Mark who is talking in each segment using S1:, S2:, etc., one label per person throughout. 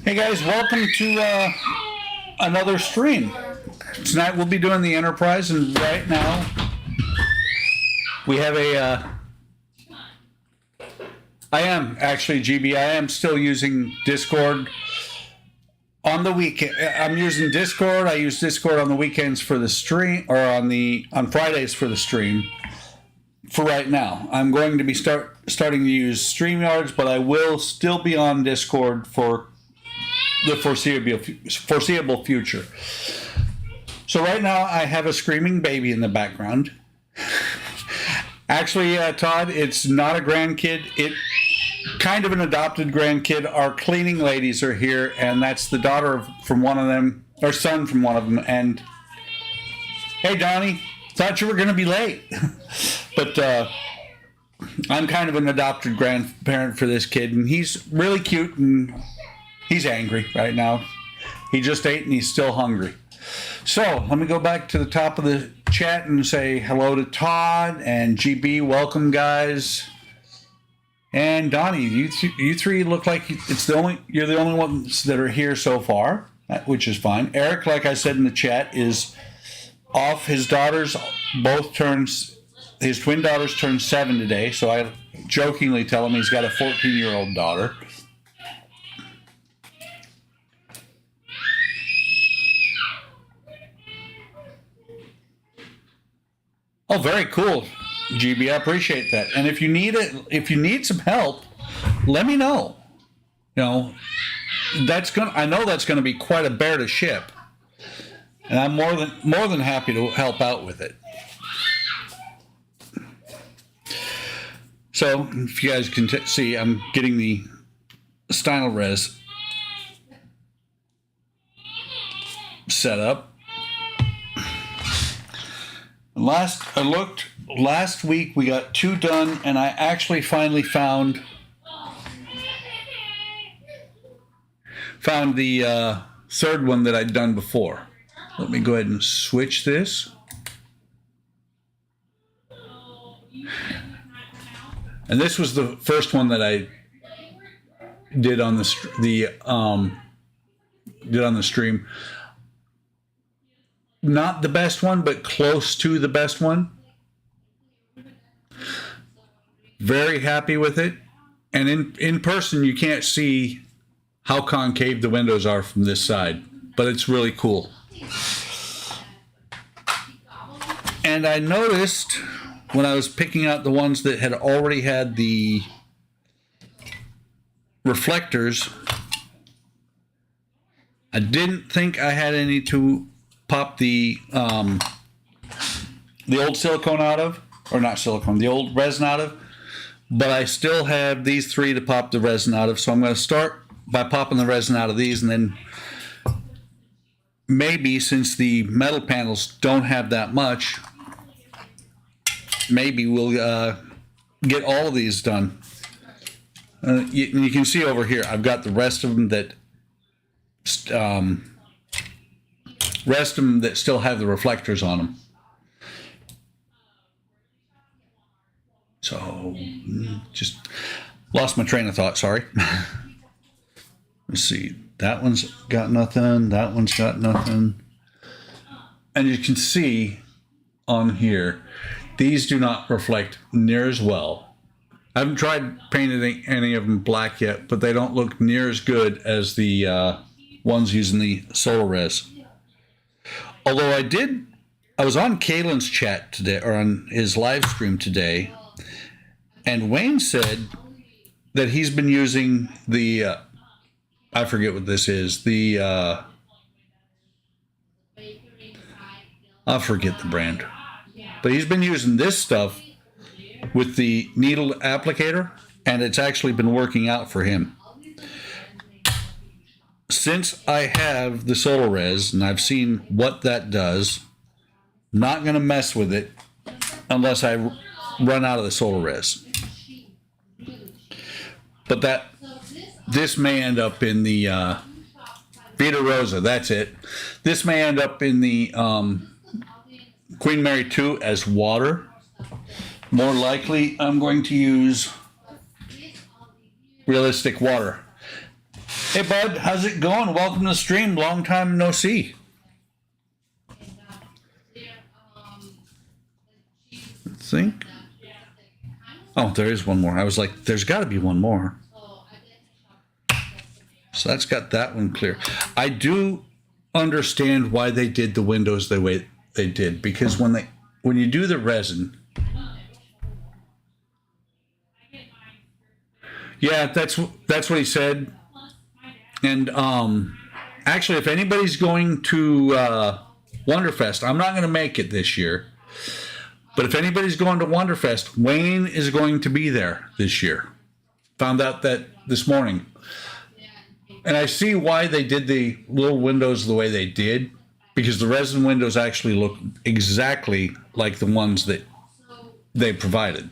S1: Hey guys, welcome to another stream. Tonight we'll be doing the Enterprise, and right now we have I am actually GB. I am still using Discord on the weekend. I'm using Discord. I use Discord on the weekends for the stream, or on Fridays for the stream. For right now, I'm going to be starting to use StreamYards, but I will still be on Discord for the foreseeable future. So right now, I have a screaming baby in the background. Actually, Todd, it's not a grandkid. It kind of an adopted grandkid. Our cleaning ladies are here, and that's the daughter from one of them, or son from one of them. And hey, Donnie, thought you were going to be late. But I'm kind of an adopted grandparent for this kid, and he's really cute, and he's angry right now. He just ate, and he's still hungry. So let me go back to the top of the chat and say hello to Todd and GB. Welcome, guys. And Donnie, you three look like you're the only ones that are here so far, which is fine. Eric, like I said in the chat, is off. His daughters his twin daughters turned 7 today, so I jokingly tell him he's got a 14-year-old daughter. Oh, very cool, GB. I appreciate that. And if you need some help, let me know. You know, I know that's gonna be quite a bear to ship, and I'm more than happy to help out with it. So, if you guys can see, I'm getting the style res set up. Last week we got 2 done, and I actually finally found the third one that I'd done before. Let me go ahead and switch this. And this was the first one that I did on the stream. Not the best one, but close to the best one. Very happy with it. And in person, you can't see how concave the windows are from this side, but it's really cool. And I noticed when I was picking out the ones that had already had the reflectors, I didn't think I had any to pop the old silicone out of, or not silicone, the old resin out of, but I still have these 3 to pop the resin out of, so I'm going to start by popping the resin out of these, and then maybe, since the metal panels don't have that much, maybe we'll get all of these done. You can see over here, I've got the rest of them that still have the reflectors on them. So, just lost my train of thought, sorry. Let's see, that one's got nothing, that one's got nothing. And you can see on here, these do not reflect near as well. I haven't tried painting any of them black yet, but they don't look near as good as the ones using the solar res. Although I was on Kalen's chat today, or on his live stream today, and Wayne said that he's been using the, I forget what this is, I forget the brand. But he's been using this stuff with the needle applicator, and it's actually been working out for him. Since I have the solar res and I've seen what that does, I'm not going to mess with it unless I run out of the solar res. But this may end up in the Vita Rosa, that's it. This may end up in the Queen Mary 2 as water. More likely, I'm going to use realistic water. Hey, bud, how's it going? Welcome to the stream. Long time no see. Let's think. Oh, there is one more. I was like, there's got to be one more. So that's got that one clear. I do understand why they did the windows the way they did, because when you do the resin, yeah, that's what he said. And actually, if anybody's going to Wonderfest, I'm not going to make it this year. But if anybody's going to Wonderfest, Wayne is going to be there this year. Found out that this morning. And I see why they did the little windows the way they did, because the resin windows actually look exactly like the ones that they provided.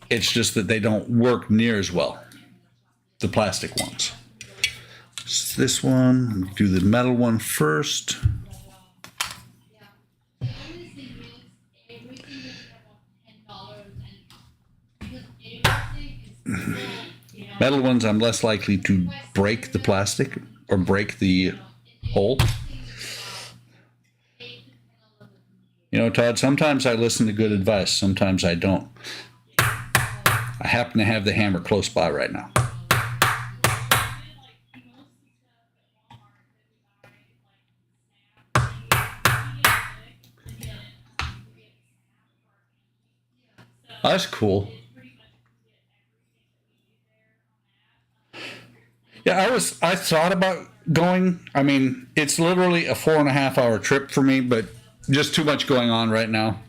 S1: It's just that they don't work near as well, the plastic ones. So this one, do the metal one first. Metal ones, I'm less likely to break the plastic or break the hole. You know, Todd, sometimes I listen to good advice, sometimes I don't. I happen to have the hammer close by right now. That's cool. Yeah, I thought about going. I mean, it's literally a 4.5 hour trip for me, but just too much going on right now.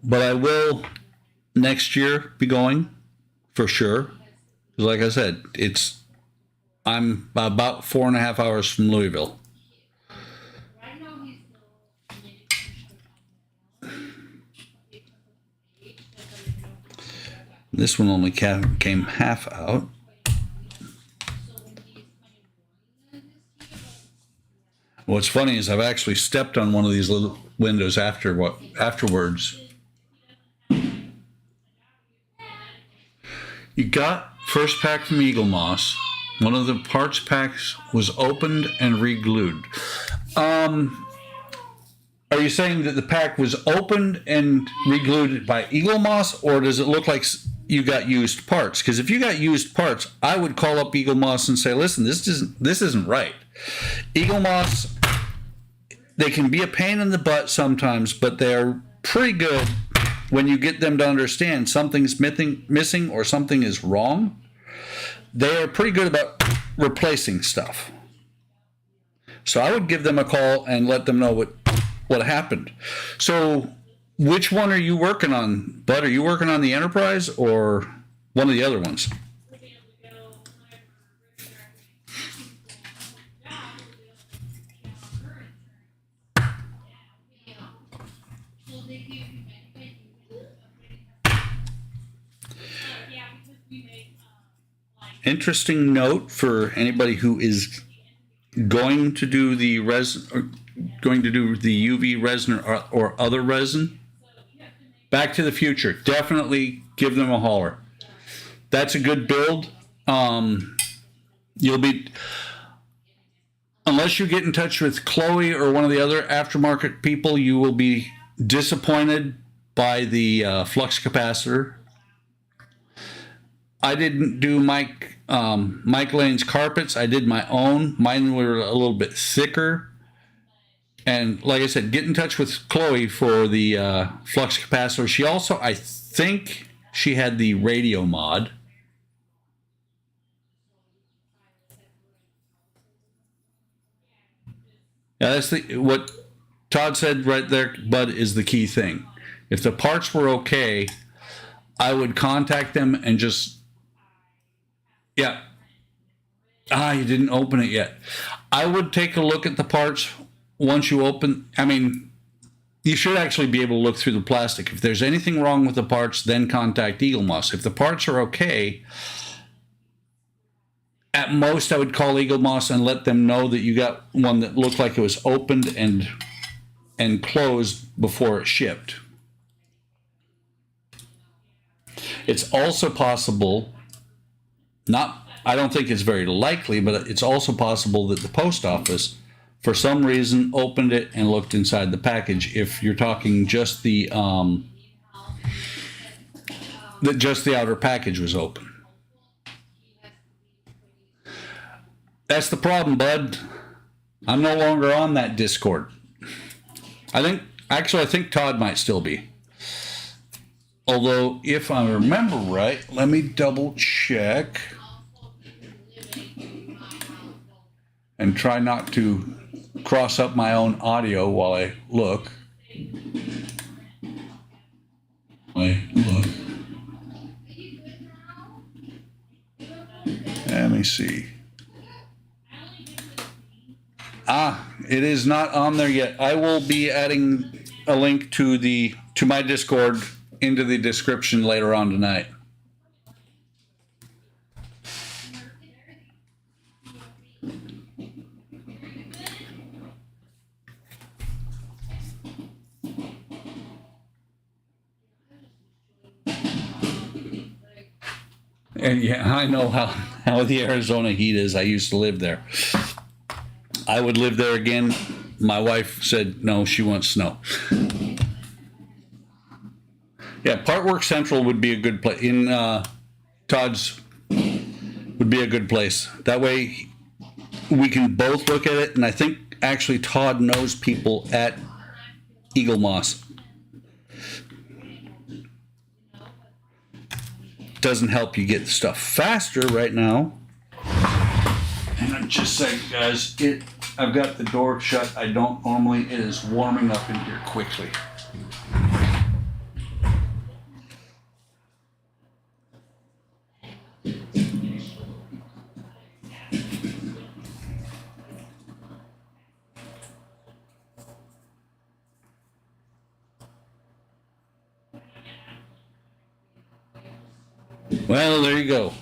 S1: But I will next year be going for sure. Like I said, I'm about 4.5 hours from Louisville. This one only came half out. What's funny is I've actually stepped on one of these little windows afterwards. You got first pack from Eaglemoss. One of the parts packs was opened and re-glued. Are you saying that the pack was opened and re-glued by Eaglemoss, or does it look like you got used parts? Because if you got used parts, I would call up Eaglemoss and say, listen, this isn't right. Eaglemoss, they can be a pain in the butt sometimes, but they're pretty good when you get them to understand something's missing or something is wrong. They are pretty good about replacing stuff. So I would give them a call and let them know what happened. So which one are you working on, Bud? Are you working on the Enterprise or one of the other ones? Interesting note for anybody who is going to do the resin, or going to do the UV resin or other resin. Back to the Future, definitely give them a holler. That's a good build. You'll be, unless you get in touch with Chloe or one of the other aftermarket people, you will be disappointed by the flux capacitor. I didn't do Mike Lane's carpets. I did my own. Mine were a little bit thicker. And like I said, get in touch with Chloe for the flux capacitor. She also, I think, she had the radio mod. Yeah, that's what Todd said right there, Bud, is the key thing. If the parts were okay, I would contact them and just, yeah. You didn't open it yet. I would take a look at the parts once you open. I mean, you should actually be able to look through the plastic. If there's anything wrong with the parts, then contact Eaglemoss. If the parts are okay, at most I would call Eaglemoss and let them know that you got one that looked like it was opened and closed before it shipped. It's also possible, not, I don't think it's very likely, but it's also possible that the post office, for some reason, opened it and looked inside the package. If you're talking just that just the outer package was open. That's the problem, bud. I'm no longer on that Discord. I think Todd might still be. Although, if I remember right, let me double check and try not to cross up my own audio while I look. Let me see. It is not on there yet. I will be adding a link to my Discord into the description later on tonight. And yeah, I know how the Arizona heat is. I used to live there. I would live there again. My wife said no, she wants snow. Yeah, Part Work Central would be a good place. In Todd's would be a good place. That way we can both look at it, and I think actually Todd knows people at Eaglemoss. Doesn't help you get stuff faster right now. And I'm just saying, guys, I've got the door shut. I don't normally. It is warming up in here quickly. Well, there you go.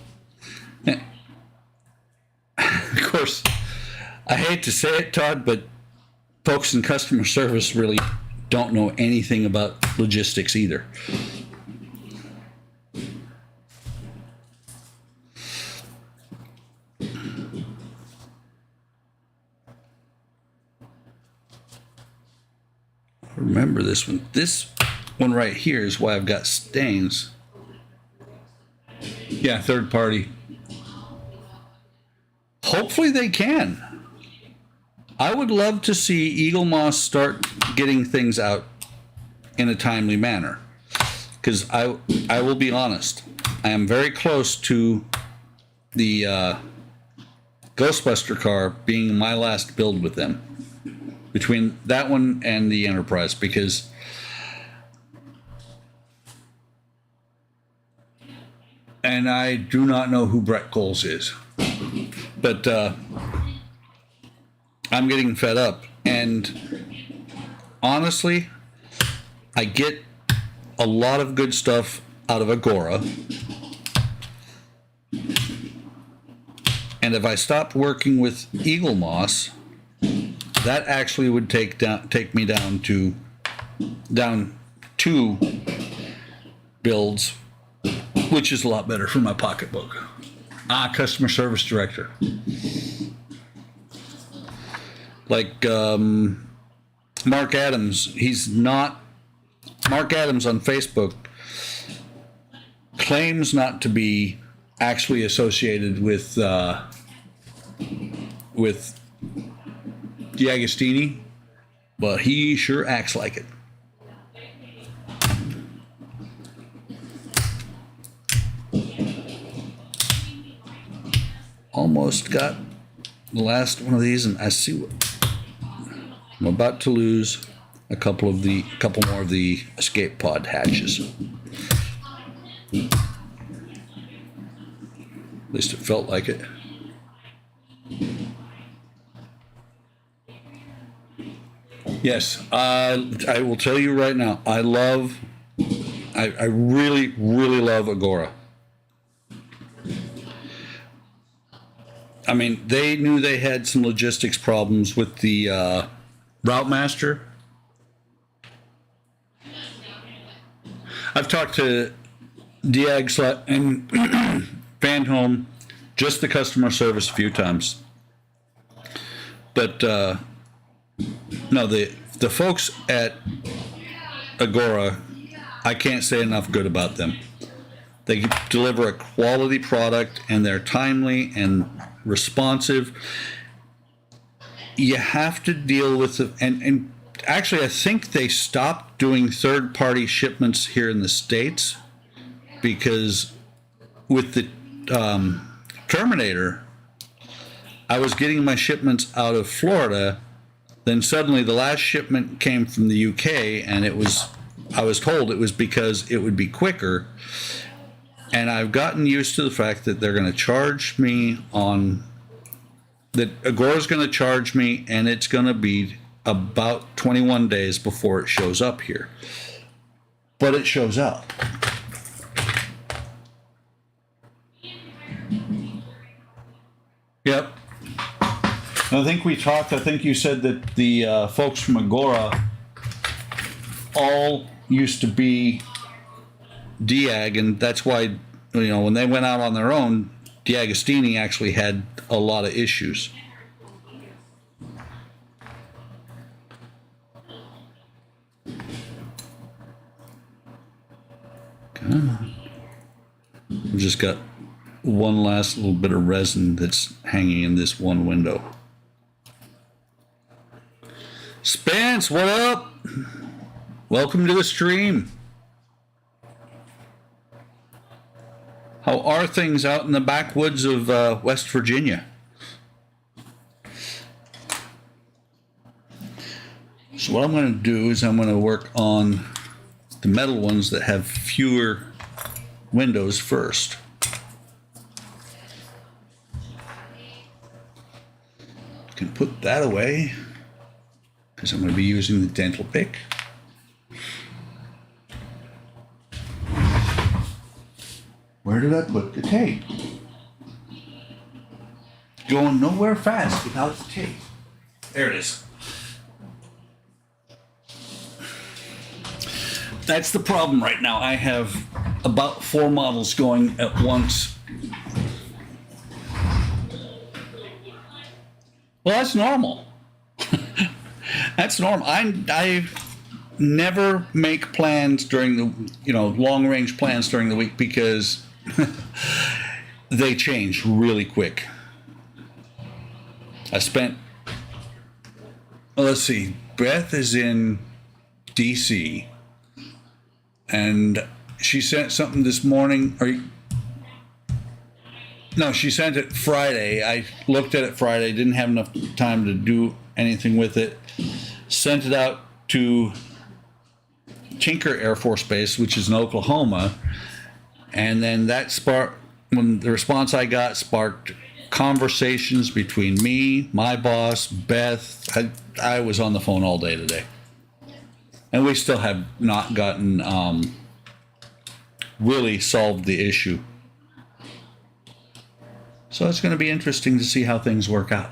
S1: Of course, I hate to say it, Todd, but folks in customer service really don't know anything about logistics either. Remember this one. This one right here is why I've got stains. Yeah, third party. Hopefully they can. I would love to see Eaglemoss start getting things out in a timely manner. Because I will be honest, I am very close to the Ghostbuster car being my last build with them. Between that one and the Enterprise, because and I do not know who Brett Coles is, but I'm getting fed up. And honestly, I get a lot of good stuff out of Agora. And if I stopped working with Eaglemoss, that actually would take me down to two builds, which is a lot better for my pocketbook. Customer service director. Like Mark Adams, Mark Adams on Facebook claims not to be actually associated with D'Agostini, but he sure acts like it. Almost got the last one of these, and I see what I'm about to lose a couple more of the escape pod hatches. At least it felt like it. Yes, I will tell you right now, I really, really love Agora. I mean, they knew they had some logistics problems with the Route Master. I've talked to Diag and Van home, just the customer service a few times. But no, the folks at Agora, I can't say enough good about them. They deliver a quality product, and they're timely and responsive. You have to deal with it, and actually, I think they stopped doing third-party shipments here in the States because with the Terminator, I was getting my shipments out of Florida. Then suddenly the last shipment came from the UK, and I was told it was because it would be quicker. And I've gotten used to the fact that they're going to charge me that Agora's going to charge me, and it's going to be about 21 days before it shows up here. But it shows up. Yep. I think we talked, I think you said that the folks from Agora all used to be Diag, and that's why, when they went out on their own, Diagostini actually had a lot of issues. We've just got one last little bit of resin that's hanging in this one window. Spence, what up? Welcome to the stream. How are things out in the backwoods of West Virginia? So what I'm going to do is I'm going to work on the metal ones that have fewer windows first. Can put that away because I'm going to be using the dental pick. Where did I put the tape? Going nowhere fast without the tape. There it is. That's the problem right now. I have about 4 models going at once. Well, that's normal. That's normal. I never make plans during the, long range plans during the week because they change really quick. I spent, let's see, Beth is in DC, and she sent something this morning, no, she sent it Friday. I looked at it Friday, didn't have enough time to do anything with it. Sent it out to Tinker Air Force Base, which is in Oklahoma. And then that when the response I got sparked conversations between me, my boss, Beth. I was on the phone all day today. And we still have not gotten really solved the issue. So it's going to be interesting to see how things work out.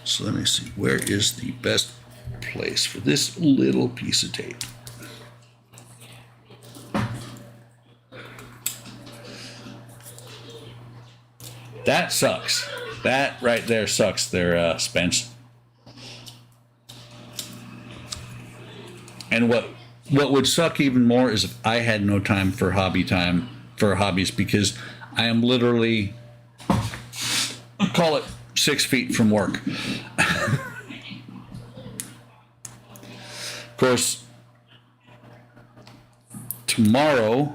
S1: So let me see, where is the best place for this little piece of tape? That sucks. That right there sucks there, Spence. And what would suck even more is if I had no time for hobbies, because I am literally, call it 6 feet from work. Of course, tomorrow,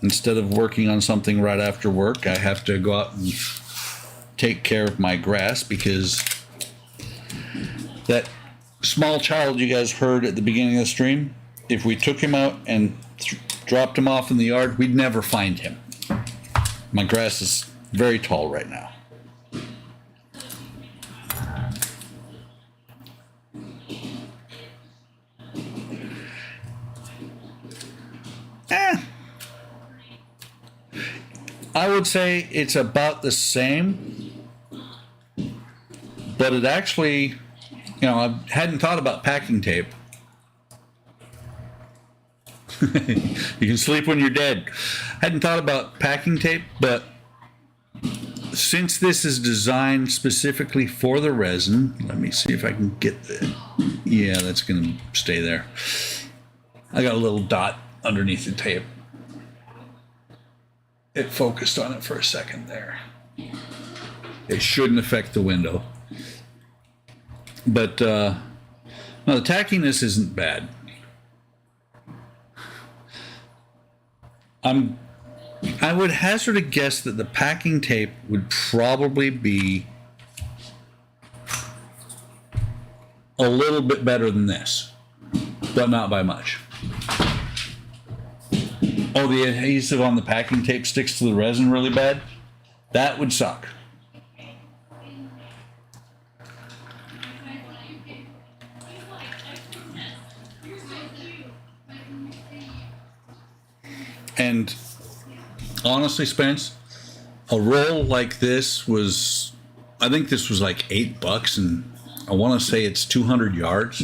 S1: instead of working on something right after work, I have to go out and take care of my grass, because that small child you guys heard at the beginning of the stream, if we took him out and dropped him off in the yard, we'd never find him. My grass is very tall right now. I would say it's about the same, but it actually, I hadn't thought about packing tape. You can sleep when you're dead. Hadn't thought about packing tape, but since this is designed specifically for the resin, let me see if I can get the, yeah, that's going to stay there. I got a little dot underneath the tape. It focused on it for a second there. It shouldn't affect the window. But no, the tackiness isn't bad. I would hazard a guess that the packing tape would probably be a little bit better than this, but not by much. Oh, the adhesive on the packing tape sticks to the resin really bad? That would suck. And honestly, Spence, a roll like this was, I think this was like $8, and I want to say it's 200 yards.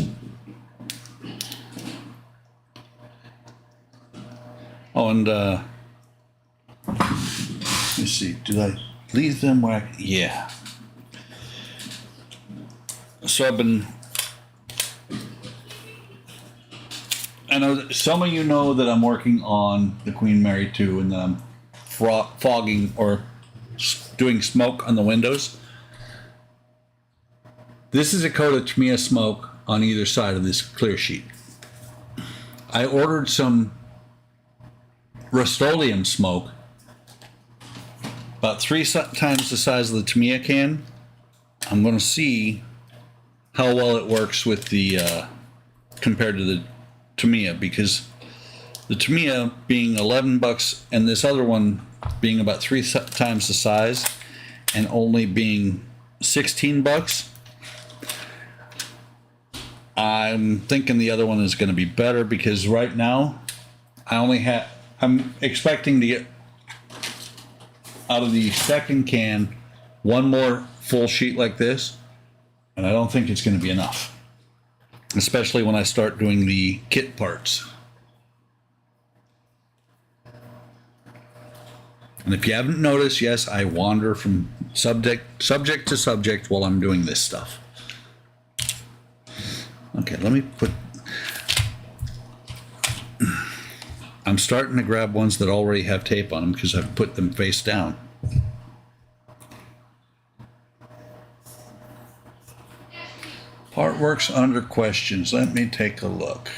S1: Oh, and let's see, did I leave them where yeah. So I've been, I know that some of you know that I'm working on the Queen Mary 2 and that I'm fogging or doing smoke on the windows. This is a coat of Tamiya smoke on either side of this clear sheet. I ordered some Rust-Oleum smoke, about 3 times the size of the Tamiya can. I'm going to see how well it works with the compared to the Tamiya, because the Tamiya being $11 and this other one being about 3 times the size and only being $16, I'm thinking the other one is going to be better, because right now I'm expecting to get out of the second can one more full sheet like this, and I don't think it's going to be enough, especially when I start doing the kit parts. And if you haven't noticed, yes, I wander from subject to subject while I'm doing this stuff. Okay, let me put, I'm starting to grab ones that already have tape on them because I've put them face down. Artworks under questions. Let me take a look.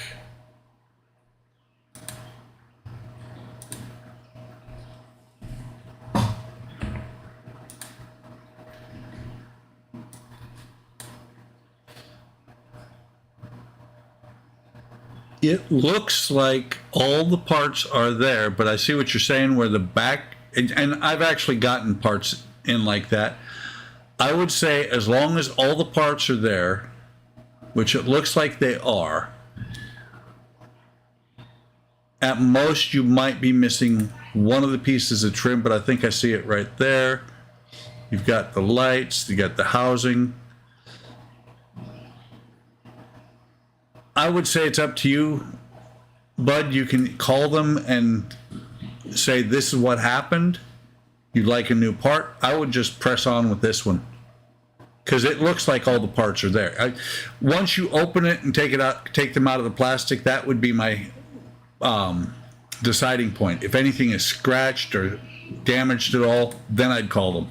S1: It looks like all the parts are there, but I see what you're saying where the back, and I've actually gotten parts in like that. I would say as long as all the parts are there, which it looks like they are, at most you might be missing one of the pieces of trim, but I think I see it right there. You've got the lights, you got the housing. I would say it's up to you, Bud. You can call them and say, this is what happened. You'd like a new part. I would just press on with this one, because it looks like all the parts are there. Once you open it and take them out of the plastic, that would be my deciding point. If anything is scratched or damaged at all, then I'd call them.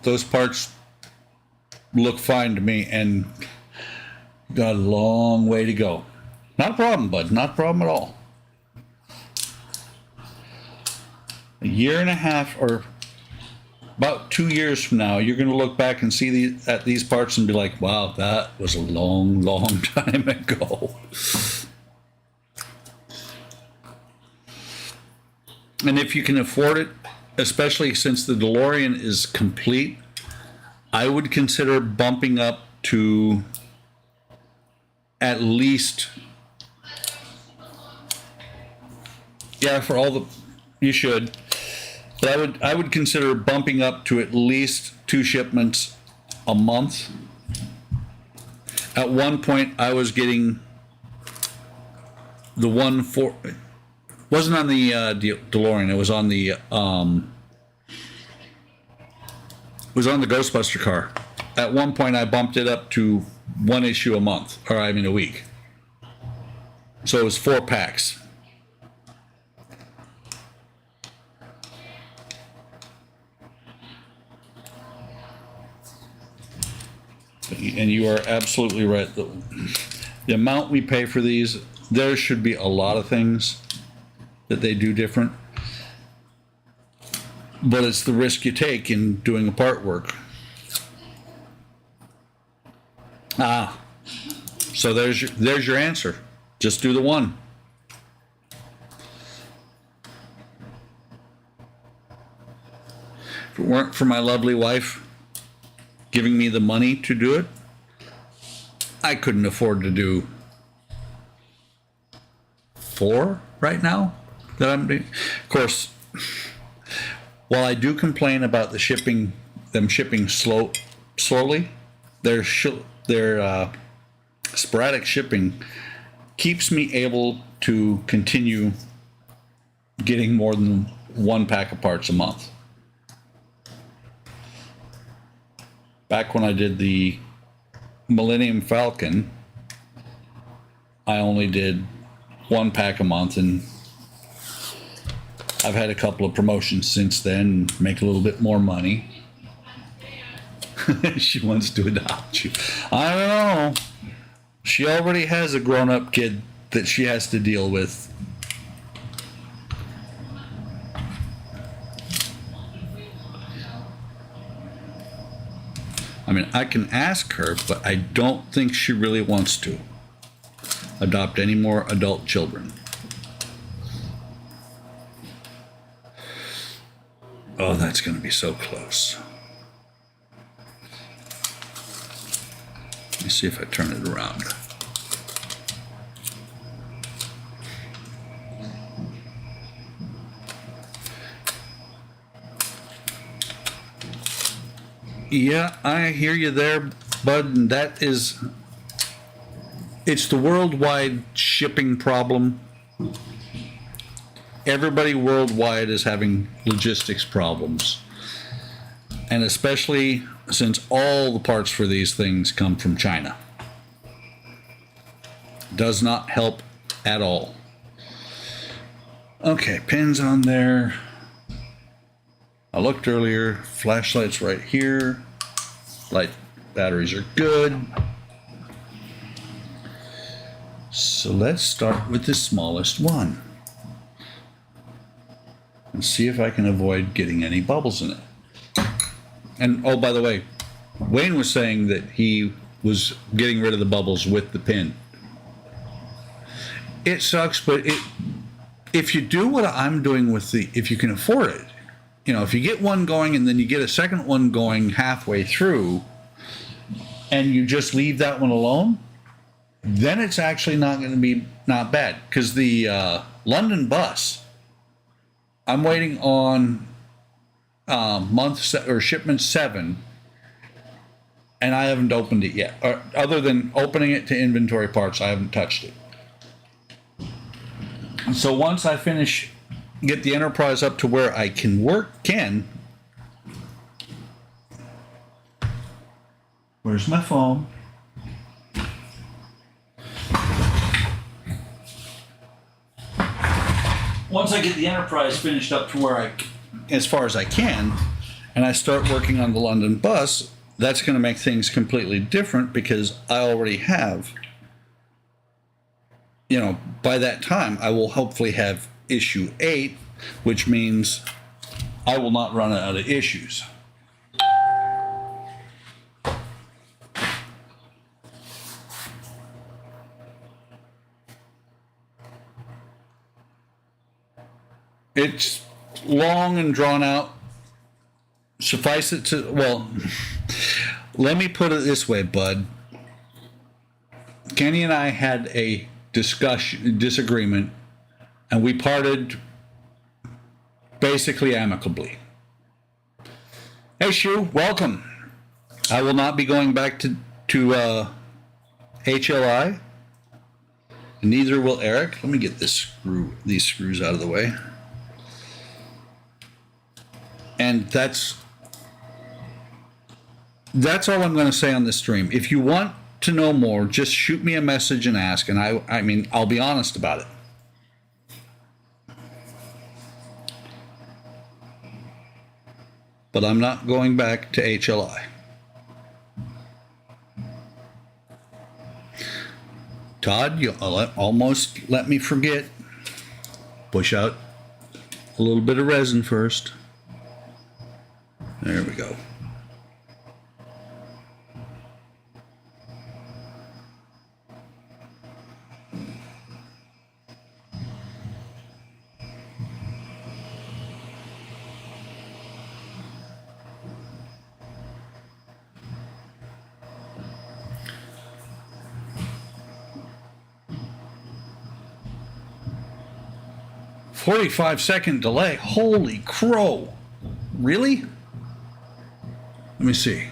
S1: Those parts look fine to me and got a long way to go. Not a problem, Bud. Not a problem at all. A year and a half, or about 2 years from now, you're going to look back and see at these parts and be like, wow, that was a long, long time ago. And if you can afford it, especially since the DeLorean is complete, I would consider bumping up to at least, yeah, for all the, you should, But I would consider bumping up to at least 2 shipments a month. At one point, I was getting the one for, wasn't on the DeLorean. It was on the Ghostbuster car. At one point, I bumped it up to 1 issue a month, or I mean a week. So it was 4 packs. And you are absolutely right. The amount we pay for these, there should be a lot of things that they do different. But it's the risk you take in doing a part work. So there's your answer. Just do the one. If it weren't for my lovely wife giving me the money to do it, I couldn't afford to do 4 right now that I'm doing. Of course, while I do complain about the shipping, them shipping slowly, their sporadic shipping keeps me able to continue getting more than 1 pack of parts a month. Back when I did the Millennium Falcon, I only did 1 pack a month, and I've had a couple of promotions since then, make a little bit more money. She wants to adopt you. I don't know. She already has a grown-up kid that she has to deal with. I mean, I can ask her, but I don't think she really wants to adopt any more adult children. Oh, that's going to be so close. Let me see if I turn it around. Yeah, I hear you there, bud. And that is, it's the worldwide shipping problem. Everybody worldwide is having logistics problems. And especially since all the parts for these things come from China. Does not help at all. Okay, pins on there. I looked earlier, flashlight's right here. Light batteries are good. So let's start with the smallest one. And see if I can avoid getting any bubbles in it. And oh, by the way, Wayne was saying that he was getting rid of the bubbles with the pin. It sucks, but if you do what I'm doing with if you can afford it, you know, if you get one going and then you get a second one going halfway through and you just leave that one alone, then it's actually not going to be not bad. Because the London bus, I'm waiting on shipment 7, and I haven't opened it yet. Or, other than opening it to inventory parts, I haven't touched it. And so once I get the Enterprise up to where I can where's my phone? Once I get the Enterprise finished up to where as far as I can, and I start working on the London bus, that's going to make things completely different because I already have, you know, by that time I will hopefully have issue 8, which means I will not run out of issues. It's long and drawn out. Suffice it to, well, let me put it this way, bud. Kenny and I had a disagreement, and we parted basically amicably. Hey, Shu, welcome. I will not be going back to HLI. Neither will Eric. Let me get these screws out of the way. And that's all I'm going to say on this stream. If you want to know more, just shoot me a message and ask, and I mean, I'll be honest about it. But I'm not going back to HLI. Todd, you almost let me forget. Push out a little bit of resin first. There we go. "45-second delay. Holy crow. Really? Let me see.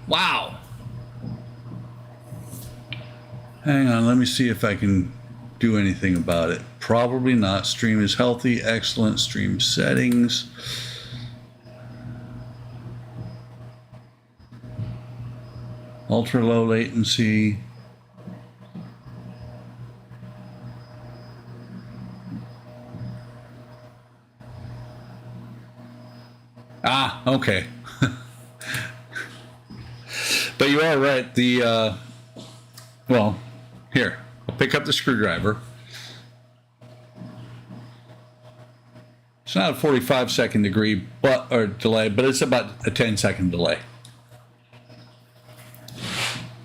S1: Wow. Hang on, let me see if I can do anything about it. Probably not. Stream is healthy. Excellent. Stream settings. Ultra low latency. Ah, okay. But you are right. Well, here, I'll pick up the screwdriver. It's not a 45-second delay, but it's about a 10-second delay.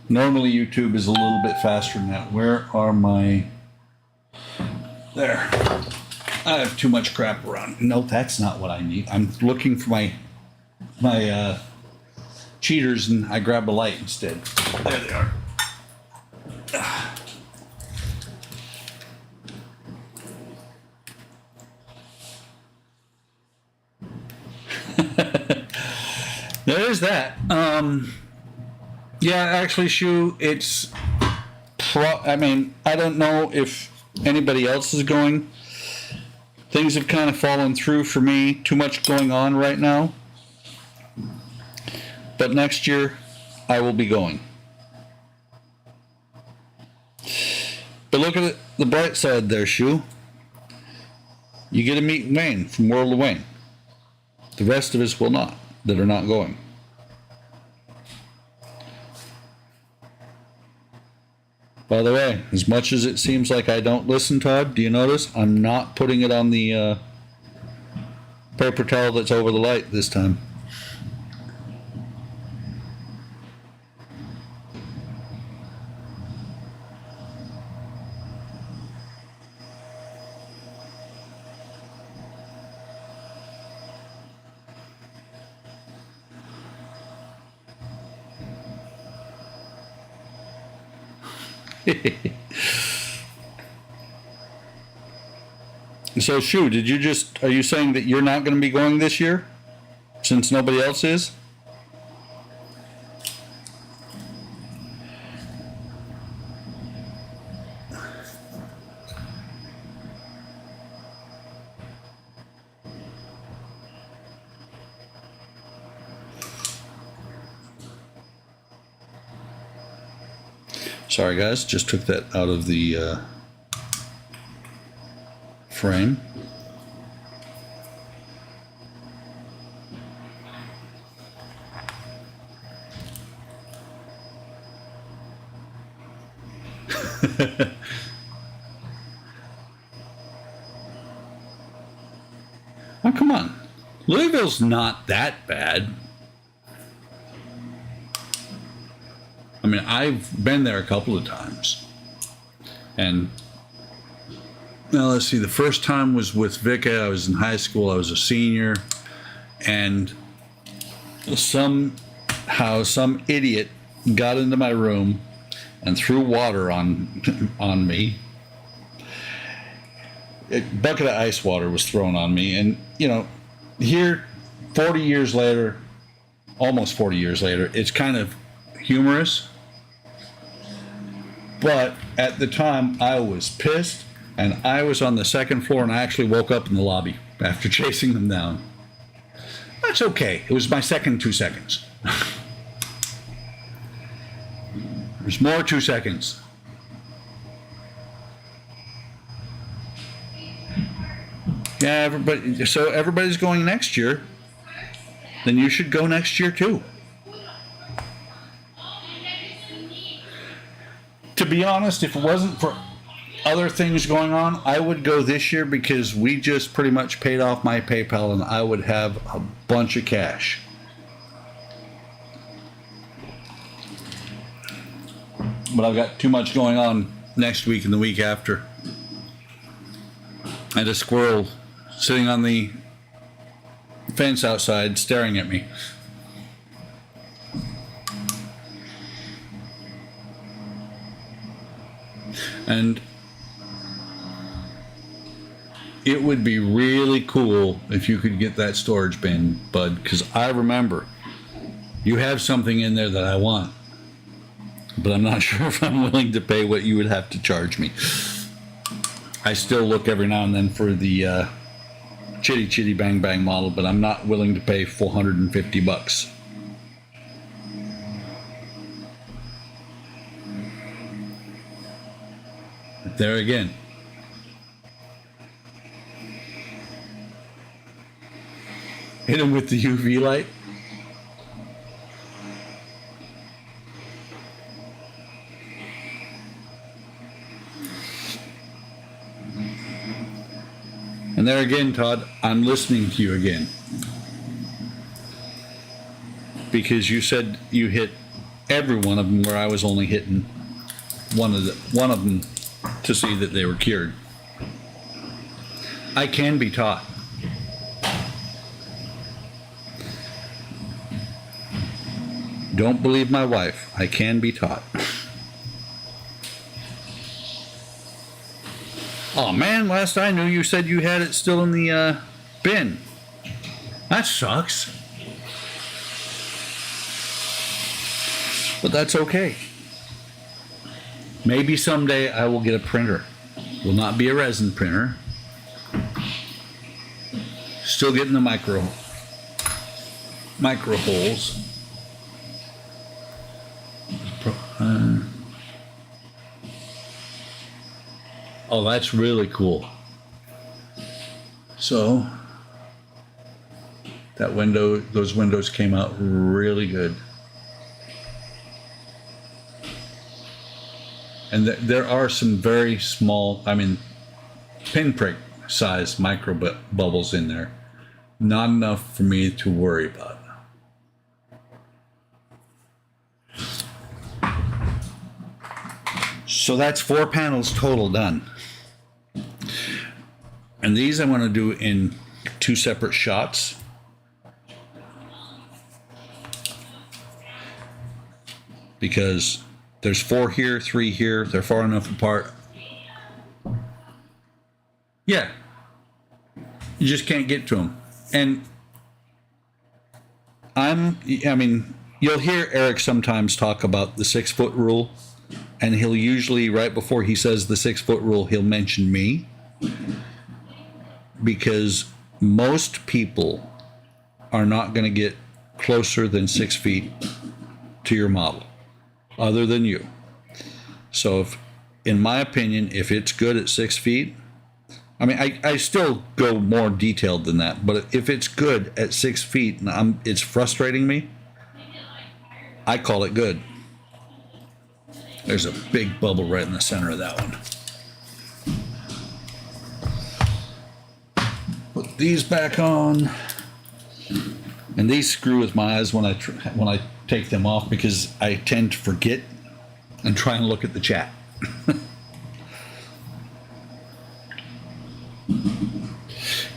S1: Normally YouTube is a little bit faster than that. Where are my... There. I have too much crap around. No, that's not what I need. I'm looking for my cheaters, and I grab a light instead. There they are. There's that. Yeah, actually, Shu, it's... I mean, I don't know if anybody else is going. Things have kind of fallen through for me. Too much going on right now. But next year, I will be going. But look at the bright side there, Shu. You get to meet Wayne from World of Wayne. The rest of us will not, that are not going. By the way, as much as it seems like I don't listen, Todd, do you notice I'm not putting it on the paper towel that's over the light this time? So, Shu, are you saying that you're not going to be going this year since nobody else is? Sorry, guys, just took that out of the frame. Oh, come on. Louisville's not that bad. I mean, I've been there a couple of times. And, well, let's see, the first time was with Vika. I was in high school. I was a senior. And somehow some idiot got into my room and threw water on me. A bucket of ice water was thrown on me, and here 40 years later, almost 40 years later, it's kind of humorous, but at the time I was pissed, and I was on the second floor, and I actually woke up in the lobby after chasing them down. That's okay. It was my second 2 seconds. There's more 2 seconds. Yeah, so everybody's going next year. Then you should go next year too. To be honest, if it wasn't for other things going on, I would go this year because we just pretty much paid off my PayPal and I would have a bunch of cash. But I've got too much going on next week and the week after. And a squirrel sitting on the fence outside staring at me. And it would be really cool if you could get that storage bin, bud, because I remember you have something in there that I want, but I'm not sure if I'm willing to pay what you would have to charge me. I still look every now and then for the Chitty Chitty Bang Bang model, but I'm not willing to pay $450. But there again. Hit him with the UV light. And there again, Todd, I'm listening to you again. Because you said you hit every one of them where I was only hitting one of them to see that they were cured. I can be taught. Don't believe my wife. I can be taught. Oh man, last I knew you said you had it still in the bin. That sucks. But that's okay. Maybe someday I will get a printer. Will not be a resin printer. Still getting the micro holes. Oh, that's really cool. So those windows came out really good. And there are some very small, pinprick size micro bubbles in there. Not enough for me to worry about. So that's 4 panels total done. And these I want to do in 2 separate shots. Because there's 4 here, 3 here. They're far enough apart. Yeah. You just can't get to them. And you'll hear Eric sometimes talk about the 6-foot rule. And he'll usually, right before he says the 6-foot rule, he'll mention me. Because most people are not going to get closer than 6 feet to your model, other than you. So in my opinion, if it's good at 6 feet, I still go more detailed than that, but if it's good at 6 feet and it's frustrating me, I call it good. There's a big bubble right in the center of that one. Put these back on, and these screw with my eyes when I take them off because I tend to forget and try and look at the chat.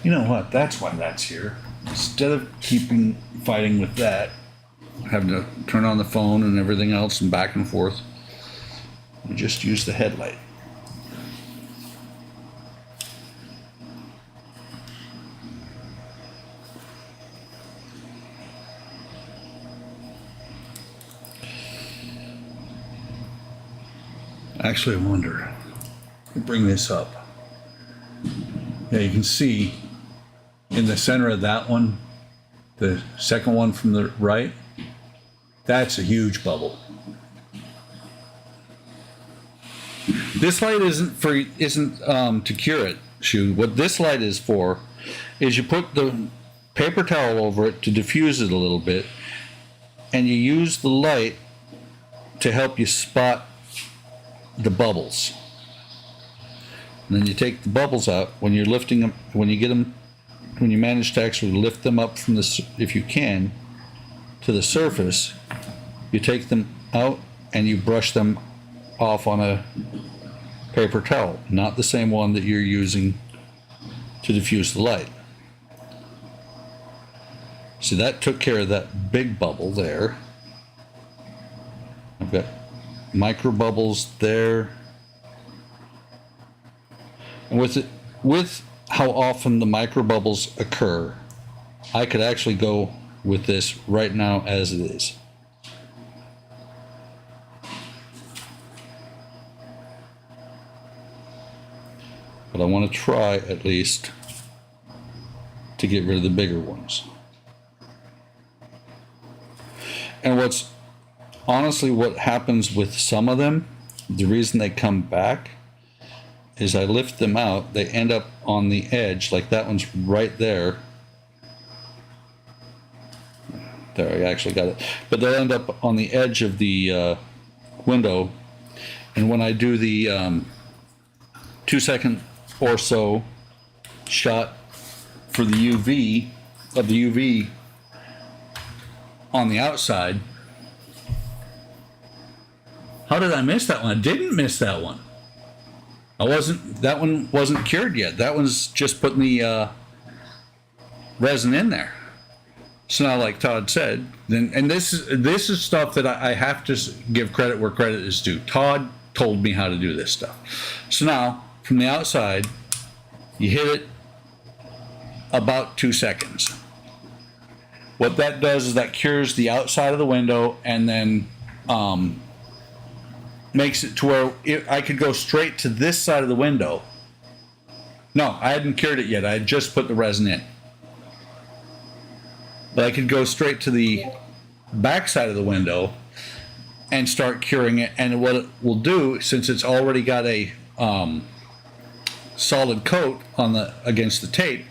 S1: You know what? That's why that's here. Instead of fighting with that, having to turn on the phone and everything else and back and forth, You just use the headlight. Actually, I wonder, bring this up. Yeah, you can see in the center of that one, the second one from the right, that's a huge bubble. This light isn't to cure it, Shu. What this light is for is you put the paper towel over it to diffuse it a little bit, and you use the light to help you spot the bubbles. And then you take the bubbles out when you're lifting them, when you manage to actually lift them up from the, if you can, to the surface, you take them out and you brush them off on a paper towel, not the same one that you're using to diffuse the light. See, that took care of that big bubble there. I've got micro bubbles there. And with how often the micro bubbles occur, I could actually go with this right now as it is. But I want to try at least to get rid of the bigger ones. And what's honestly what happens with some of them, the reason they come back is I lift them out, they end up on the edge, like that one's right there. There, I actually got it. But they'll end up on the edge of the window. And when I do the 2 second or so shot for the UV, of the UV on the outside, how did I miss that one? I didn't miss that one. That one wasn't cured yet. That one's just putting the resin in there. So now, like Todd said, and this is stuff that I have to give credit where credit is due. Todd told me how to do this stuff. So now, from the outside, you hit it about 2 seconds. What that does is that cures the outside of the window and then makes it to where I could go straight to this side of the window. No, I hadn't cured it yet. I had just put the resin in. But I could go straight to the back side of the window and start curing it. And what it will do, since it's already got a solid coat on against the tape,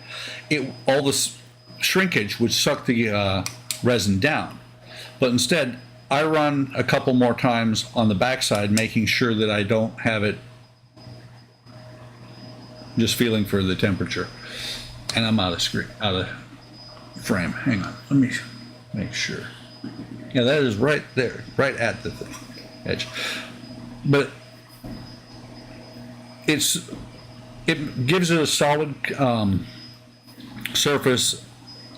S1: all this shrinkage would suck the resin down. But instead, I run a couple more times on the backside, making sure that I don't have it just feeling for the temperature. And I'm out of frame. Hang on, let me make sure. Yeah, that is right there, right at the edge. But it gives it a solid surface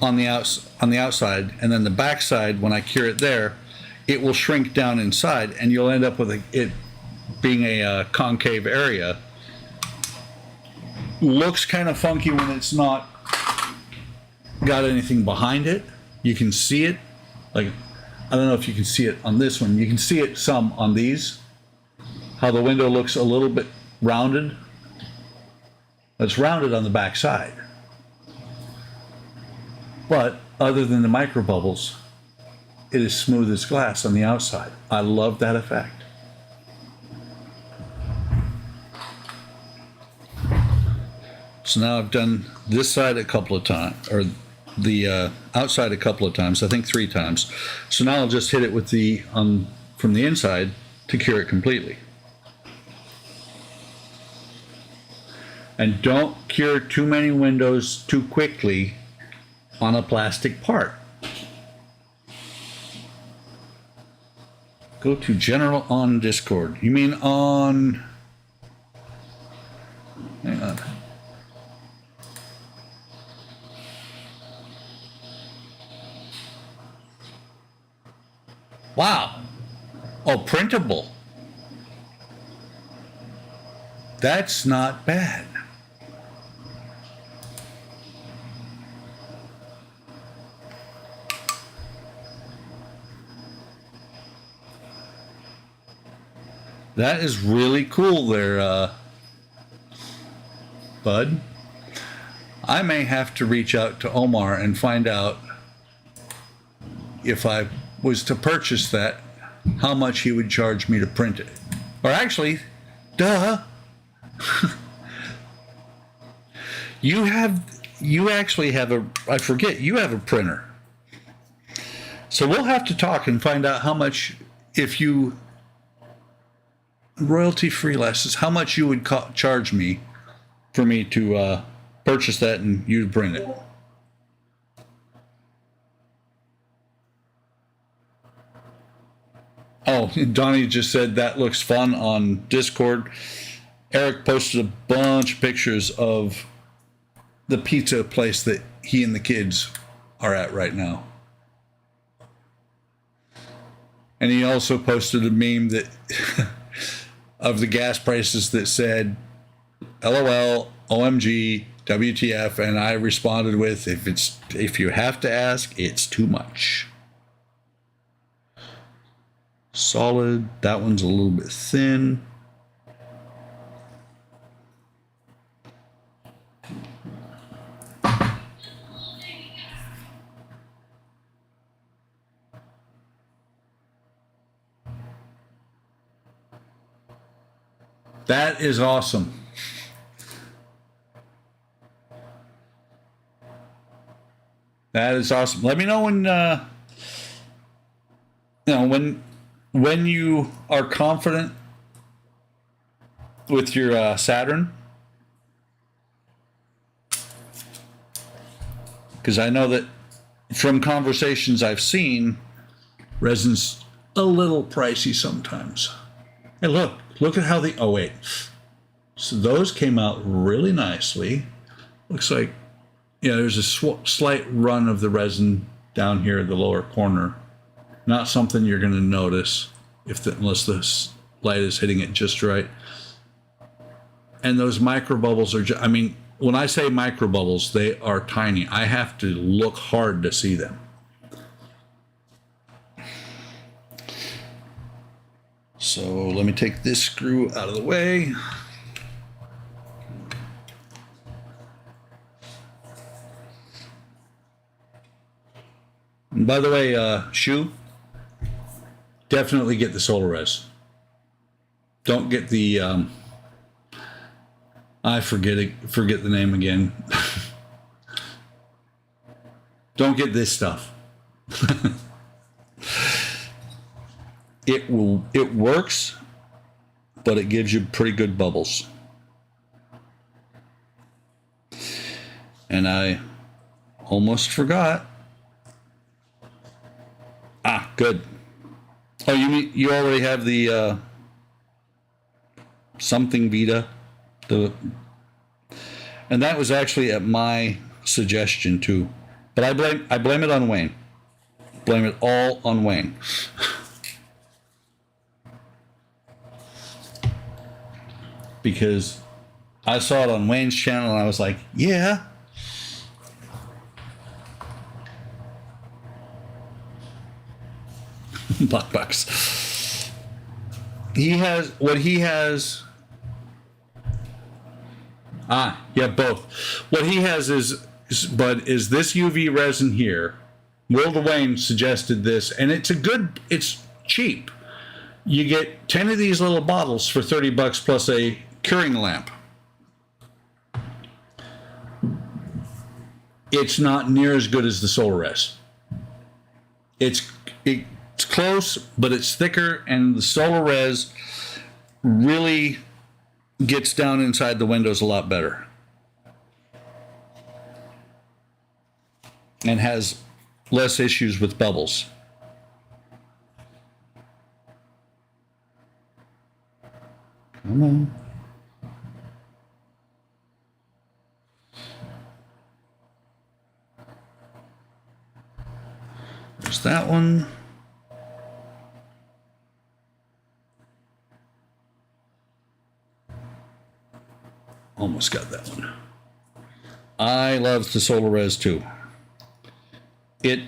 S1: on the outside, and then the backside, when I cure it there, it will shrink down inside, and you'll end up with it being a concave area. Looks kind of funky when it's not got anything behind it. You can see it, like, I don't know if you can see it on this one. You can see it some on these, how the window looks a little bit rounded. It's rounded on the back side. But other than the micro bubbles, it is smooth as glass on the outside. I love that effect. So now I've done this side a couple of times, or the outside a couple of times, I think 3 times. So now I'll just hit it with from the inside to cure it completely. And don't cure too many windows too quickly on a plastic part. Go to General on Discord. You mean on... Hang on. Wow. Oh, printable. That's not bad. That is really cool there, Bud. I may have to reach out to Omar and find out if I was to purchase that, how much he would charge me to print it. Or actually, duh. you actually have I forget, you have a printer. So we'll have to talk and find out how much, if you royalty-free lessons, how much you would charge me for me to purchase that and you print it. Oh, Donnie just said that looks fun on Discord. Eric posted a bunch of pictures of the pizza place that he and the kids are at right now. And he also posted a meme that of the gas prices that said LOL, OMG, WTF, and I responded with, if you have to ask, it's too much. Solid, that one's a little bit thin. That is awesome. That is awesome. Let me know when you are confident with your Saturn, because I know that from conversations I've seen, resin's a little pricey sometimes. Hey, look at how oh wait, so those came out really nicely. Looks like, yeah, there's a slight run of the resin down here at the lower corner. Not something you're going to notice unless the light is hitting it just right. And those micro bubbles are I mean, when I say micro bubbles, they are tiny. I have to look hard to see them. So let me take this screw out of the way. And by the way, Shu, definitely get the solar res. Don't get the I forget the name again. Don't get this stuff. It works, but it gives you pretty good bubbles. And I almost forgot. Ah, good. Oh, you mean you already have the something Vita, and that was actually at my suggestion too. But I blame it on Wayne. Blame it all on Wayne. Because I saw it on Wayne's channel and I was like, yeah. Bucks. He has what he has. Yeah, both. What he has is this UV resin here. Will Wayne suggested this, and it's cheap. You get 10 of these little bottles for $30 plus a curing lamp. It's not near as good as the Solaris. It's close, but it's thicker, and the Solaris really gets down inside the windows a lot better. And has less issues with bubbles. Come on. There's that one. almost got that one. I love the Solar Res too. It